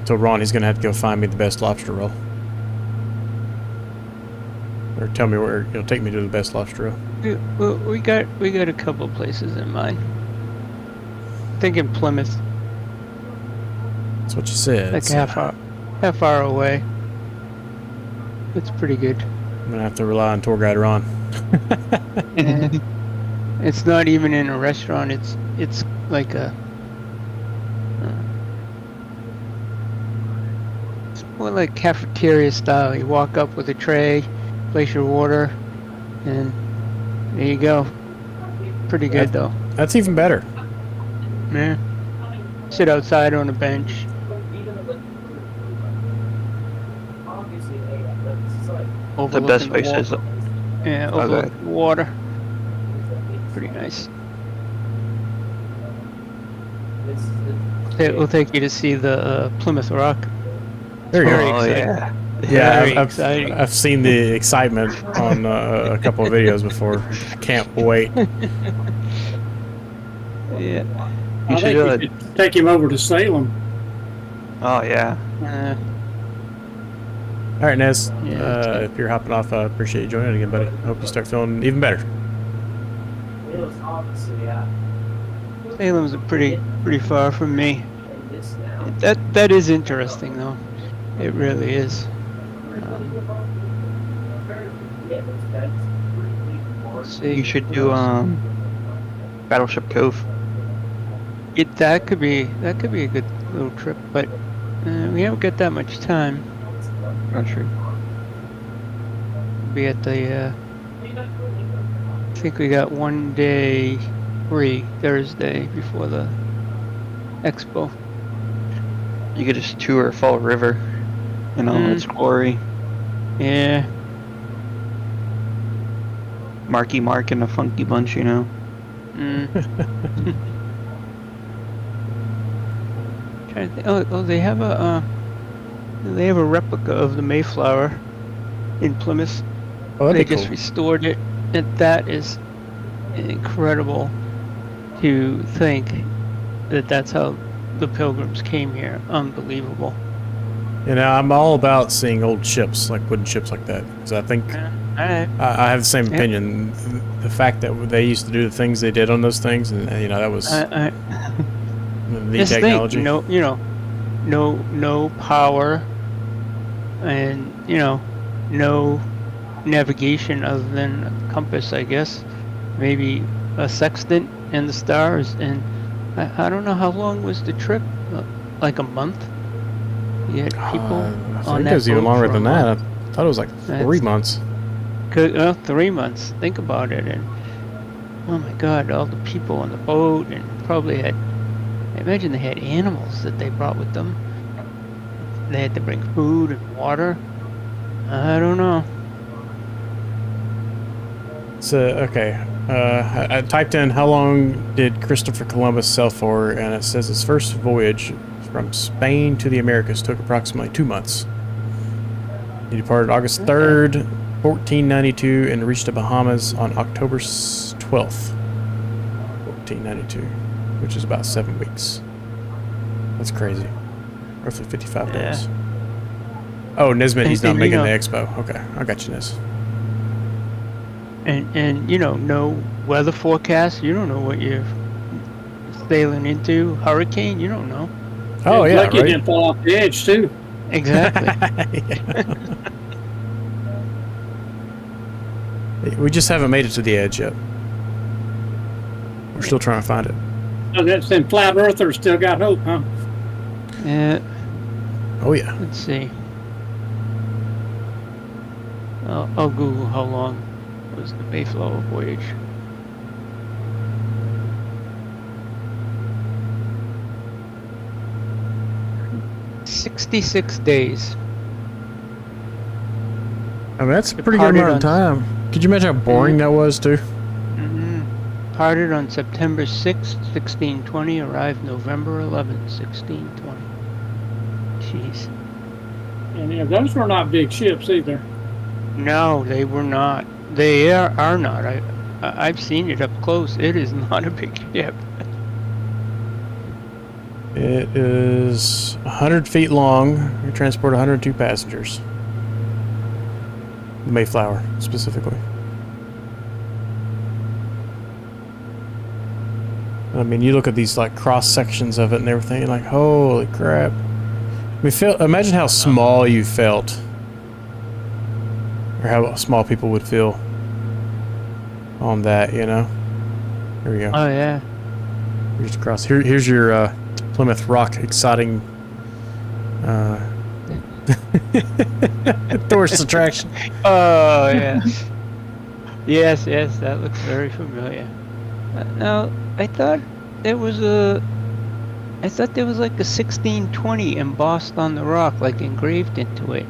So Ron, he's going to have to go find me the best lobster roll. Or tell me where he'll take me to the best lobster roll. We got a couple places in mind. Thinking Plymouth, That's what you said. like so half hour away. It's pretty good. I'm going to have to rely on tour guide Ron. It's not even in a restaurant. It's like a. It's more like cafeteria style. You walk up with a tray, place your order, and there you go. Pretty good though. That's even better. Yeah. Sit outside on a bench. The best Overlooking place wa- is Yeah, Okay. overlooking the water. Pretty nice. We'll take you to see the Plymouth Rock. There you Very go. oh exciting. yeah. Yeah, Very I've exciting. seen the excitement on a couple of videos before. I can't wait. Yeah. You I should think do we it. should take him over to Salem. Oh yeah. All right, Nez. Yeah, If you're hopping off, I appreciate you joining again, buddy. I hope you start feeling even better. Salem's pretty far from me. That is interesting though. It really is. Let's see. You should do Battleship Cove. That could be a good little trip, but we haven't got that much time. Not sure. Be at the. I think we got one day free Thursday before the expo. You could just tour Fall River in all its glory. Yeah. Marky Mark and a Funky Bunch, you know. Trying to think. Oh, they have a replica of the Mayflower in Plymouth. Oh, They that'd be just cool. restored it, and that is incredible to think that that's how the Pilgrims came here. Unbelievable. You know, I'm all about seeing old ships, like wooden ships like that. Because I think I have the same Yep. opinion. The fact that they used to do the things they did on those things, and you know, that was the Just technology. think, no power, and no navigation other than a compass, I guess. Maybe a sextant and the stars, and I don't know how long was the trip, like a month. You had people I on think that it was even boat longer for a than month. that. I thought it was like 3 That's- months. 3 months. Think about it, and oh my God, all the people on the boat, and probably had. I imagine they had animals that they brought with them. They had to bring food and water. I don't know. So, okay. I typed in how long did Christopher Columbus sail for, and it says his first voyage from Spain to the Americas took approximately 2 months. He departed August 3rd, 1492, and reached the Bahamas on October 12th, 1492, which is about 7 weeks. That's crazy. Roughly 55 days. Oh, Nesbitt, he's not making the expo. Okay, I got you, Nes. And you know, no weather forecast. You don't know what you're sailing into. Hurricane, you don't know. Oh, yeah, lucky right? it didn't fall off the edge, too. Exactly. We just haven't made it to the edge yet. We're still trying to find it. So that's them flat earthers still got hope, huh? Yeah. Oh, yeah. Let's see. I'll Google how long was the Mayflower voyage. "66 days. I mean, that's a pretty good amount of time. Could you imagine how boring that was, too? Parted on September 6th, 1620. Arrived November 11th, 1620. Jeez. And yeah, those were not big ships either. No, they were not. They are not. I've seen it up close. It is not a big ship. It is 100 feet long. You transport 102 passengers. The Mayflower, specifically. I mean, you look at these like cross sections of it and everything, and like, holy crap! I mean, imagine how small you felt, or how small people would feel on that. You know. Here we go. Oh yeah. Here's across. Here's your Plymouth Rock exciting tourist attraction. Oh yes. yes, that looks very familiar. Now I thought there was like a 1620 embossed on the rock, like engraved into it.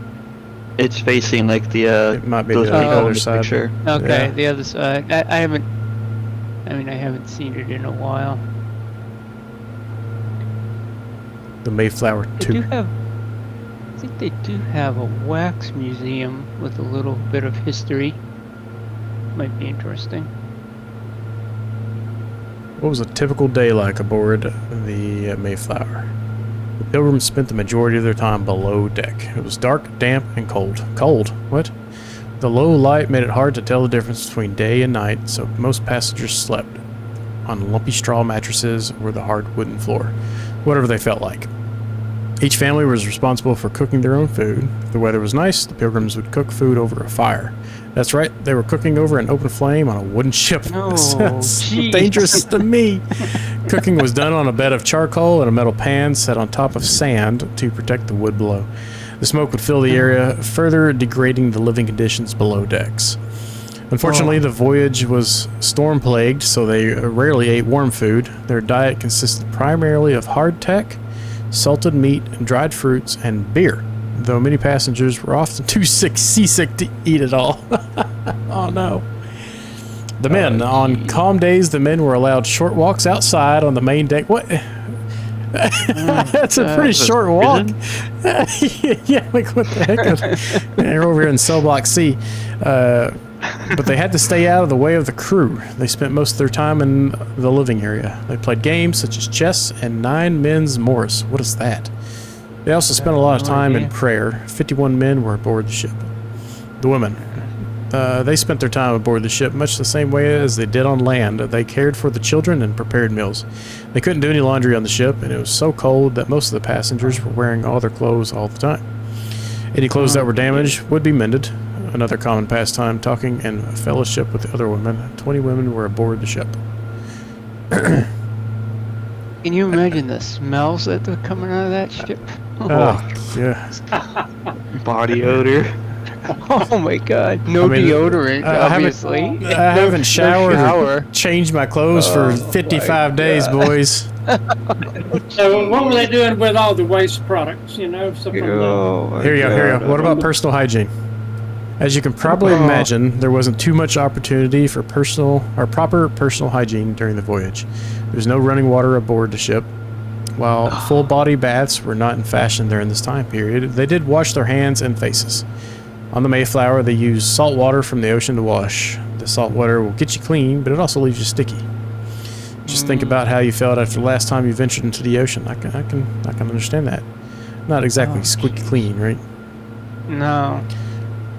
It's facing like the It might be those the people in other the side. picture. Okay, Yeah. the other side. I haven't seen it in a while. The Mayflower I 2. think they do have a wax museum with a little bit of history. Might be interesting. What was a typical day like aboard the Mayflower? The Pilgrims spent the majority of their time below deck. It was dark, damp, and cold. Cold? What? The low light made it hard to tell the difference between day and night, so most passengers slept on lumpy straw mattresses or the hard wooden floor, whatever they felt like. Each family was responsible for cooking their own food. If the weather was nice, the Pilgrims would cook food over a fire. That's right, they were cooking over an open flame on a wooden ship. Oh, Sounds geez. dangerous to me. Cooking was done on a bed of charcoal and a metal pan set on top of sand to protect the wood below. The smoke would fill the area, further degrading the living conditions below decks. Unfortunately, the voyage was storm-plagued, so they rarely ate warm food. Their diet consisted primarily of hardtack, salted meat, and dried fruits, and beer, though many passengers were often too seasick to eat it all. Oh no. The men, on calm days, the men were allowed short walks outside on the main deck. What? That's a pretty short walk. Yeah, like what the heck? They're over here in cell block C. But they had to stay out of the way of the crew. They spent most of their time in the living area. They played games such as chess and 9 men's Morris. What is that? They also spent a lot of time in prayer. 51 men were aboard the ship. The women. They spent their time aboard the ship much the same way as they did on land. They cared for the children and prepared meals. They couldn't do any laundry on the ship, and it was so cold that most of the passengers were wearing all their clothes all the time. Any clothes that were damaged would be mended. Another common pastime, talking and fellowship with the other women. 20 women were aboard the ship. Can you imagine the smells that are coming out of that ship? Oh, yeah. Body odor. Oh my god. No deodorant, obviously. I haven't showered shower. or changed my clothes for 55 days, boys. So what were they doing with all the waste products, you know? Stuff like that? Oh my Here you go, here you God. go. What about personal hygiene? As you can probably imagine, there wasn't too much opportunity for proper personal hygiene during the voyage. There was no running water aboard the ship. While full body baths were not in fashion during this time period, they did wash their hands and faces. On the Mayflower, they used salt water from the ocean to wash. The salt water will get you clean, but it also leaves you sticky. Just think about how you felt after the last time you ventured into the ocean. I can understand that. Not exactly squeaky clean, right? No.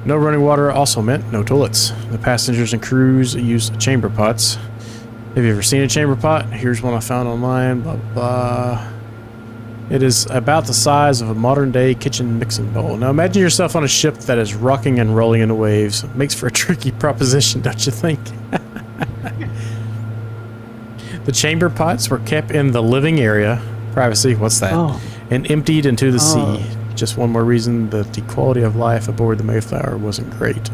No running water also meant no toilets. The passengers and crews used chamber pots. Have you ever seen a chamber pot? Here's one I found online. Blah, blah. It is about the size of a modern-day kitchen mixing bowl. Now imagine yourself on a ship that is rocking and rolling in the waves. It makes for a tricky proposition, don't you think? The chamber pots were kept in the living area. Privacy, what's that? Oh. And emptied into the sea. Just one more reason that the quality of life aboard the Mayflower wasn't great.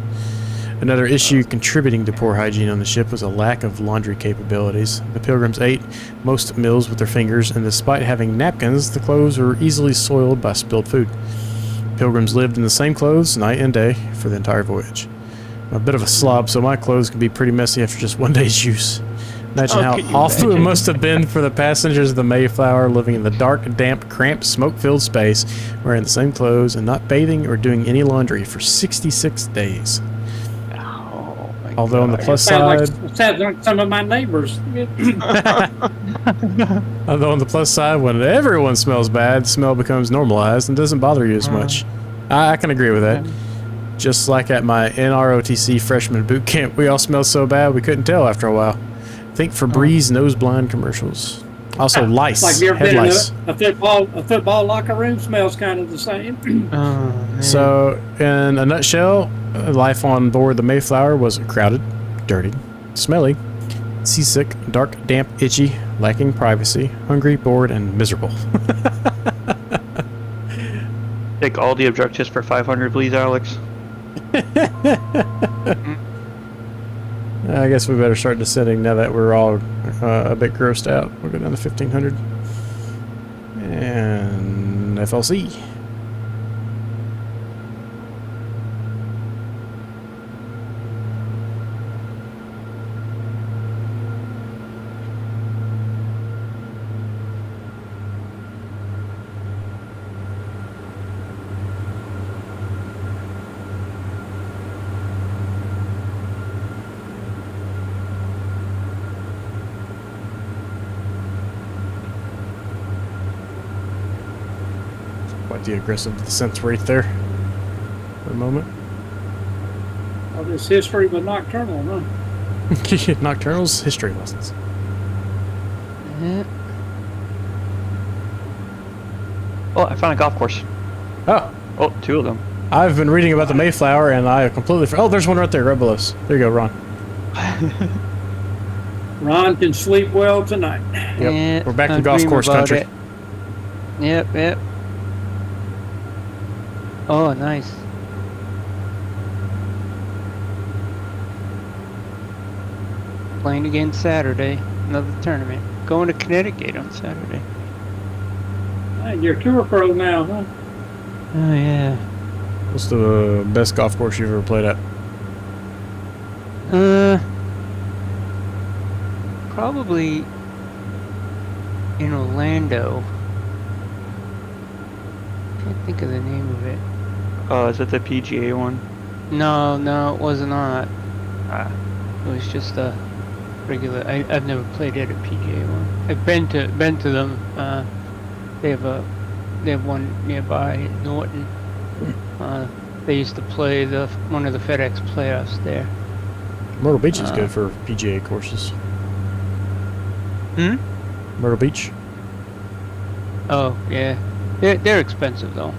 Another issue contributing to poor hygiene on the ship was a lack of laundry capabilities. The Pilgrims ate most meals with their fingers, and despite having napkins, the clothes were easily soiled by spilled food. Pilgrims lived in the same clothes night and day for the entire voyage. I'm a bit of a slob, so my clothes can be pretty messy after just one day's use. Imagine how awful it must have been for the passengers of the Mayflower living in the dark, damp, cramped, smoke-filled space, wearing the same clothes and not bathing or doing any laundry for 66 days. Although on the plus side, Sounds like some of my neighbors. although on the plus side, when everyone smells bad, the smell becomes normalized and doesn't bother you as much. I can agree with that. Just like at my NROTC freshman boot camp, we all smelled so bad we couldn't tell after a while. Think Febreze nose blind commercials. Also lice, Like you ever head been lice. in a football locker room smells kind of the same. Oh, man. So, in a nutshell, life on board the Mayflower was crowded, dirty, smelly, seasick, dark, damp, itchy, lacking privacy, hungry, bored, and miserable. Take all the objectives for 500, please, Alex. I guess we better start descending now that we're all a bit grossed out. We'll go down to 1500. And FLC. Quite the aggressive descent rate there for a moment. All this history with Nocturnal, huh? Nocturnal's history lessons. Yeah. Oh, I found a golf course. Oh, Oh, two of them. I've been reading about the Mayflower and I completely... Oh, there's one right there, right below us. There you go, Ron. Ron can sleep well tonight. Yep. Yeah, We're back I to golf dream course about country. it. Yep. Oh, nice. Playing again Saturday. Another tournament. Going to Connecticut on Saturday. Hey, you're a tour pro now, huh? Oh, yeah. What's the best golf course you've ever played at? Probably in Orlando. Can't think of the name of it. Oh, is it the PGA one? No, it was not. Ah. It was just a regular. I've never played at a PGA one. I've been to them. They have one nearby in Norton. They used to play one of the FedEx playoffs there. Myrtle Beach is good for PGA courses. Myrtle Beach. Oh yeah, they're expensive though,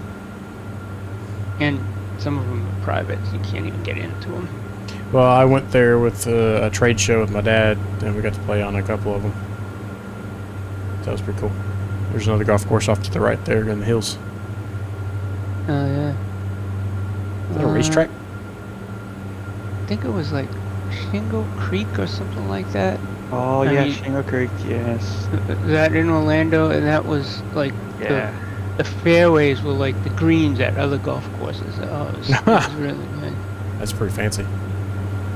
and some of them are private, so you can't even get into them. Well, I went there with a trade show with my dad, and we got to play on a couple of them. So that was pretty cool. There's another golf course off to the right there in the hills. Oh yeah. Is that a racetrack? I think it was like Shingle Creek or something like that. Oh, I yeah, mean- Shingle Creek, yes. That in Orlando, and that was like Yeah. the fairways were like the greens at other golf courses. Oh, it was really good. That's pretty fancy.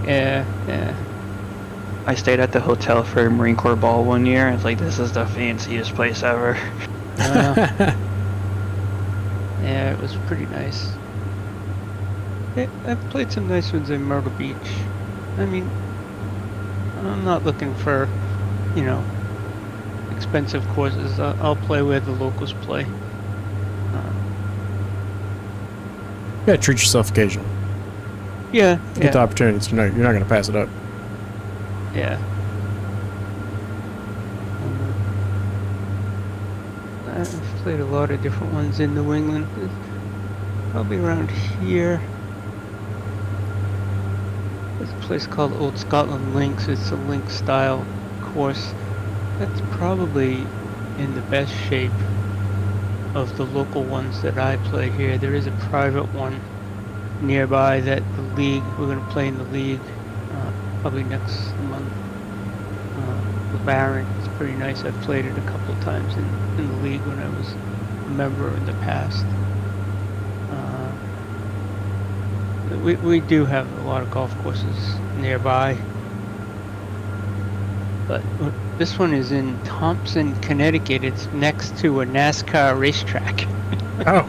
Yeah, yeah. I stayed at the hotel for Marine Corps Ball one year. It's like, this is the fanciest place ever. Yeah, it was pretty nice. Yeah, I've played some nice ones in Myrtle Beach. I mean, I'm not looking for, you know, expensive courses. I'll play where the locals play. You gotta treat yourself occasionally. Yeah, Get the opportunities. You're not gonna pass it up. yeah. I've played a lot of different ones in New England. Probably around here. There's a place called Old Scotland Links. It's a link style course. That's probably in the best shape of the local ones that I play here. There is a private one nearby that the league, we're going to play in the league probably next month. The Baron, it's pretty nice. I've played it a couple of times in the league when I was a member in the past. We do have a lot of golf courses nearby. But this one is in Thompson, Connecticut. It's next to a NASCAR racetrack. Oh.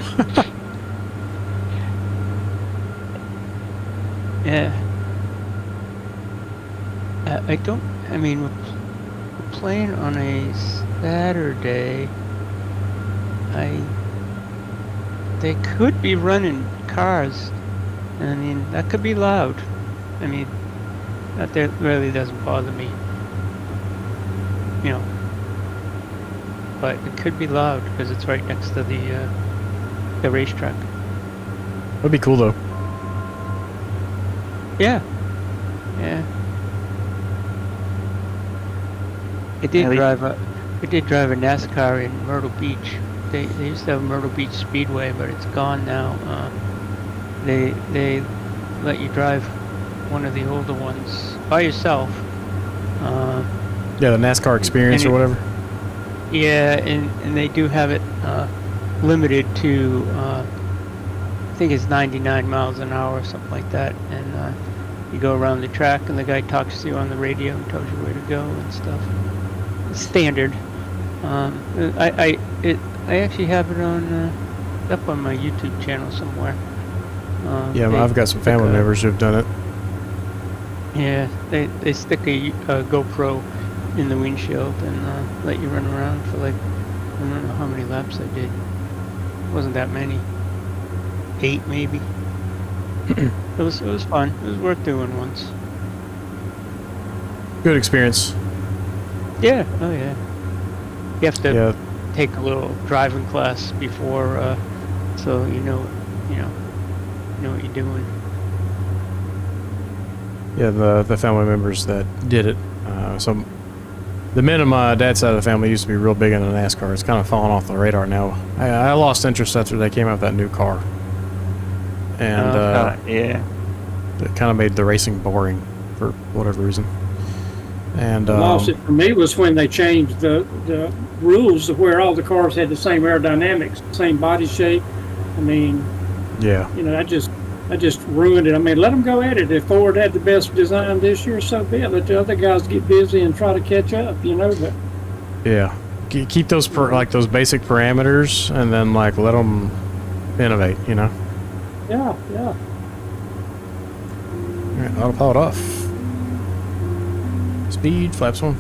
Yeah. I mean, we're playing on a Saturday. They could be running cars. I mean, that could be loud. I mean, that really doesn't bother me. You know. But it could be loud because it's right next to the racetrack. That'd be cool though. Yeah. Yeah. I did drive a NASCAR in Myrtle Beach. They used to have Myrtle Beach Speedway, but it's gone now. They let you drive one of the older ones by yourself. Yeah, the NASCAR experience or whatever. Yeah, and they do have it limited to I think it's 99 miles an hour or something like that, and you go around the track and the guy talks to you on the radio and tells you where to go and stuff. It's standard. I actually have it on up on my YouTube channel somewhere. Yeah, I've got some family members who've done it. Yeah, they stick a GoPro in the windshield and let you run around for like, I don't know how many laps I did. It wasn't that many. 8 maybe. It was fun. It was worth doing once. Good experience. Yeah. Oh yeah. You have to take a little driving class before, so you know what you're doing. Yeah, the family members that did it. So the men on my dad's side of the family used to be real big into NASCAR. It's kind of fallen off the radar now. I lost interest after they came out with that new car. And yeah, it kind of made the racing boring for whatever reason. And lost it for me was when they changed the rules of where all the cars had the same aerodynamics, same body shape. I mean, yeah, that just ruined it. I mean, let them go at it. If Ford had the best design this year, so be it. Let the other guys get busy and try to catch up. But yeah, keep those those basic parameters, and then let them innovate. Yeah. All right, autopilot off. Speed, flaps 1.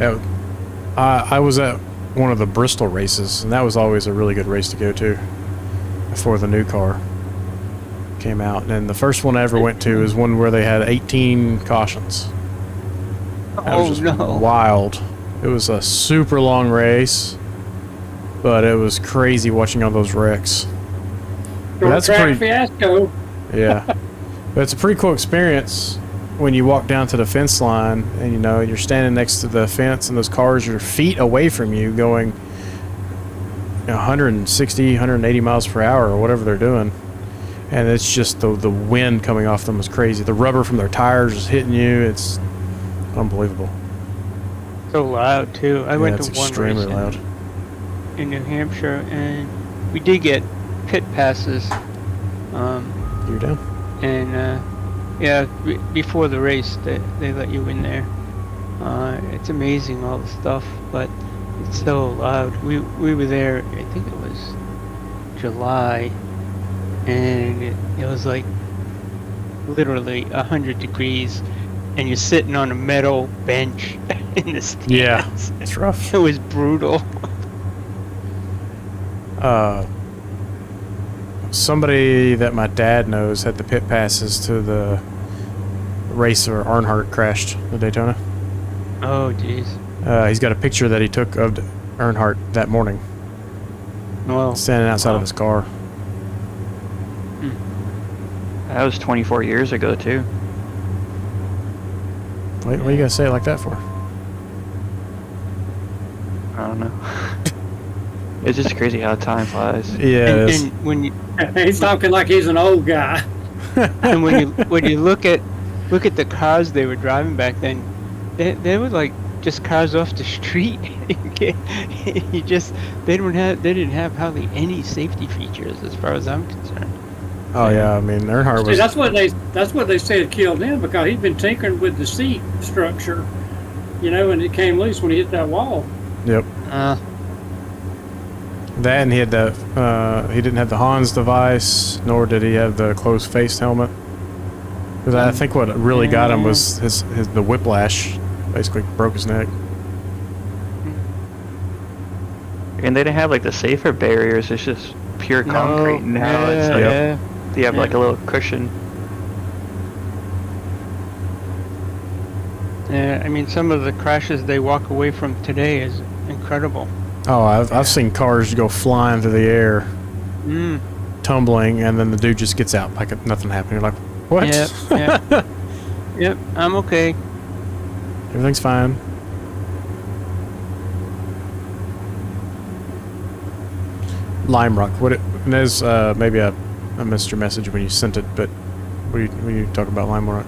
Yeah, I was at one of the Bristol races, and that was always a really good race to go to before the new car came out. And the first one I ever went to is one where they had 18 cautions. That was just wild. It was a super long race, but it was crazy watching all those wrecks. That's a pretty fiasco. Yeah, but it's a pretty cool experience when you walk down to the fence line and you're standing next to the fence and those cars are feet away from you going 160, 180 miles per hour or whatever they're doing, and it's just the wind coming off them is crazy. The rubber from their tires is hitting you. It's unbelievable. So loud too. I went to it's one extremely race loud. in New Hampshire, and we did get pit passes. You're down. And yeah, before the race, they let you in there. It's amazing, all the stuff, but it's so loud. We were there, I think it was July, and it was like literally 100 degrees, and you're sitting on a metal bench in the stands. Yeah, it's rough. It was brutal. Somebody that my dad knows had the pit passes to the race where Earnhardt crashed the Daytona. Oh, jeez. He's got a picture that he took of Earnhardt that morning, Well, standing outside of his car. That was 24 years ago too. Wait, what are you gonna say it like that for? I don't know. It's just crazy how time flies. Yeah, it is. and when you He's talking like he's an old guy. and when you look at the cars they were driving back then, they were like just cars off the street. They didn't have hardly any safety features as far as I'm concerned. Oh yeah, I mean Earnhardt See, was. that's what they said killed him, because he'd been tinkering with the seat structure, and it came loose when he hit that wall. Yep. That, and he had the he didn't have the Hans device, nor did he have the closed face helmet. Because I think what really got him was the whiplash. Basically broke his neck. And they didn't have like the safer barriers. It's just pure concrete. Now it's like you have like a little cushion. Yeah, I mean, some of the crashes they walk away from today is incredible. Oh, I've seen cars go flying through the air, tumbling, and then the dude just gets out like nothing happened. You're like, what? Yep. Yep, I'm okay. Everything's fine. Lime Rock. And there's maybe I missed your message when you sent it, but what you talk about Lime Rock?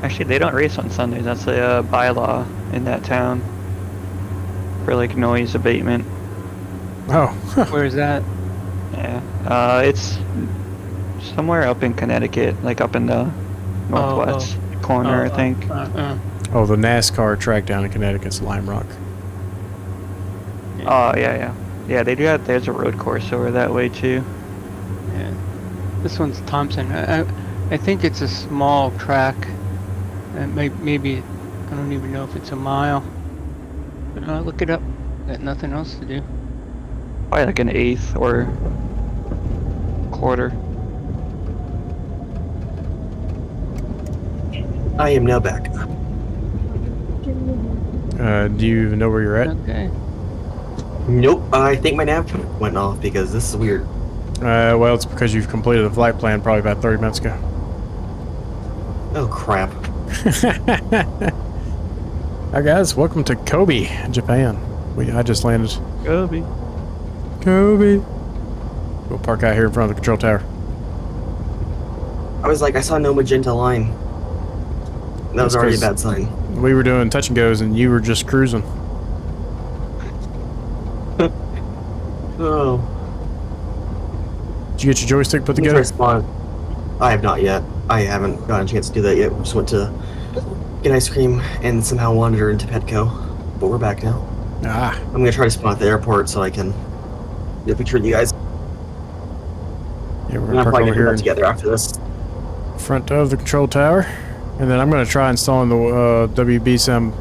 Actually, they don't race on Sundays. That's a bylaw in that town for like noise abatement. Oh. Where is that? Yeah. It's somewhere up in Connecticut, like up in the northwest corner, I think. Oh, the NASCAR track down in Connecticut's Lime Rock. Oh, yeah. Yeah, they do have, there's a road course over that way too. Yeah. This one's Thompson. I think it's a small track. Maybe, I don't even know if it's a mile. But I'll look it up. Got nothing else to do. Probably like an eighth or quarter. I am now back. Do you even know where you're at? Okay. Nope, I think my nav went off because this is weird. Well, it's because you've completed the flight plan probably about 30 minutes ago. Oh crap. Hi guys, welcome to Kobe, Japan. I just landed. Kobe. We'll park out here in front of the control tower. I was like, I saw no magenta line. That was already a bad sign. We were doing touch and goes and you were just cruising. Oh. Did you get your joystick put Let me together? respond. I have not yet. I haven't gotten a chance to do that yet. We just went to get ice cream and somehow wandered into Petco. But we're back now. Ah. I'm gonna try to spawn at the airport so I can get a picture of you guys. Yeah, we're And gonna I'm park probably over gonna here get in together after this. front of the control tower. And then I'm gonna try installing the WBSM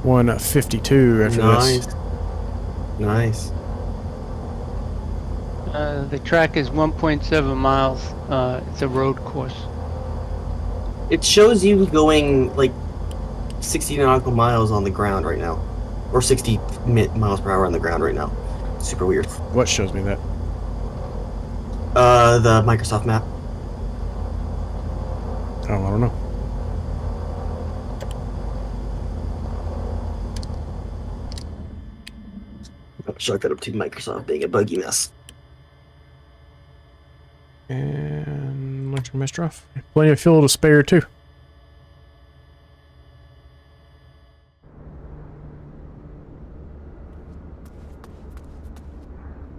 152 after Nice. this. Nice. The track is 1.7 miles. It's a road course. It shows you going like 60 nautical miles on the ground right now. Or 60 miles per hour on the ground right now. Super weird. What shows me that? The Microsoft map. Oh, I don't know. I'll chalk that up to Microsoft being a buggy mess. And electric mixture off. Plenty of fuel to spare too.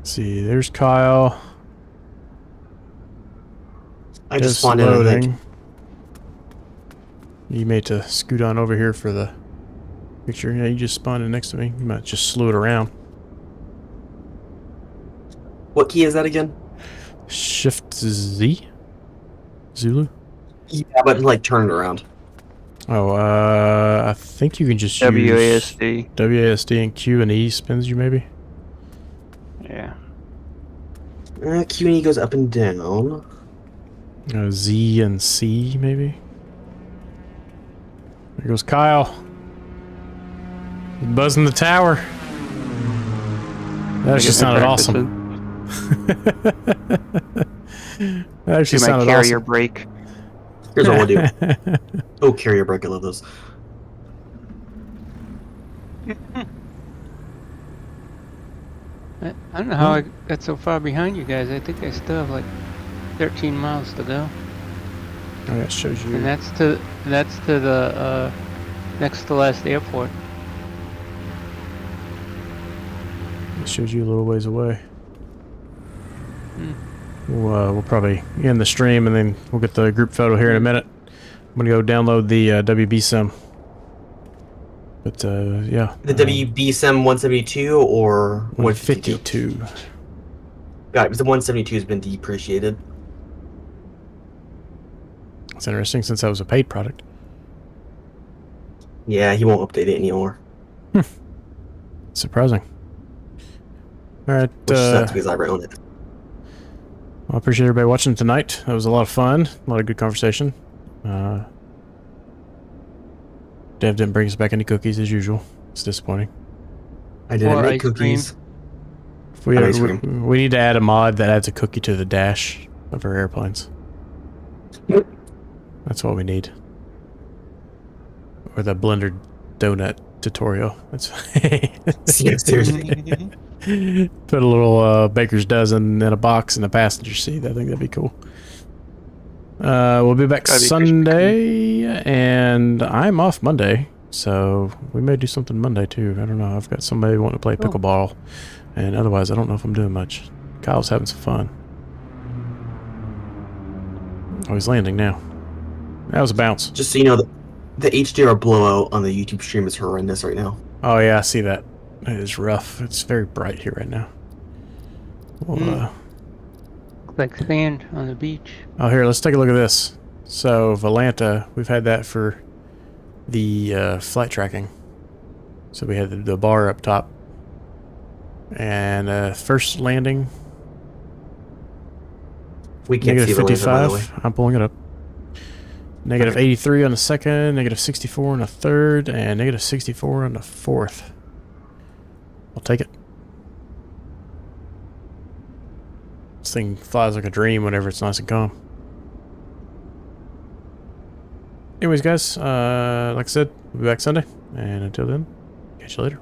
Let's see, there's Kyle. I just spawned in, I think. You may have to scoot on over here for the picture. Yeah, you just spawned in next to me. You might just slew it around. What key is that again? Shift Z? Zulu? Yeah, but like turn it around. Oh, I think you can just use WASD. WASD and Q and E spins you maybe. Yeah. Q and E goes up and down. Z and C maybe. There goes Kyle. He's buzzing the tower. That actually sounded awesome. That actually Do my sounded carrier awesome. brake. Here's what we'll do. Oh, carrier brake, I love those. I don't know how I got so far behind you guys. I think I still have like 13 miles to go. Oh, that shows you. And that's to the next to last airport. It shows you a little ways away. We'll probably end the stream and then we'll get the group photo here in a minute. I'm gonna go download the WB sim. But yeah. The WB Sim 172 or 152. Got it, because the 172 has been depreciated. It's interesting since that was a paid product. Yeah, he won't update it anymore. Surprising. Alright, Which sucks because I own it. I appreciate everybody watching tonight. That was a lot of fun. A lot of good conversation. Dev didn't bring us back any cookies as usual. It's disappointing. I didn't Or make ice cookies. We cream. need to add a mod that adds a cookie to the dash of our airplanes. That's what we need. Or the blender donut tutorial. That's Yeah, seriously. Put a little baker's dozen in a box in the passenger seat. I think that'd be cool. We'll be back That'd be Sunday, and I'm off Monday, so we may do something Monday too. I don't know. I've got somebody wanting to play pickleball, and otherwise I don't know if I'm doing much. Kyle's having some fun. Oh, he's landing now. That was a bounce. Just so you know, the HDR blowout on the YouTube stream is horrendous right now. Oh yeah, I see that. It is rough. It's very bright here right now. Well, Like sand on the beach. oh, here, let's take a look at this. So, Volanta, we've had that for the flight tracking. So we had the bar up top. And first landing, We can't see negative the laser, by the way. 55. I'm pulling it up. Negative 83 on the second, negative 64 on the third, and negative 64 on the fourth. I'll take it. This thing flies like a dream whenever it's nice and calm. Anyways, guys, like I said, we'll be back Sunday. And until then, catch you later.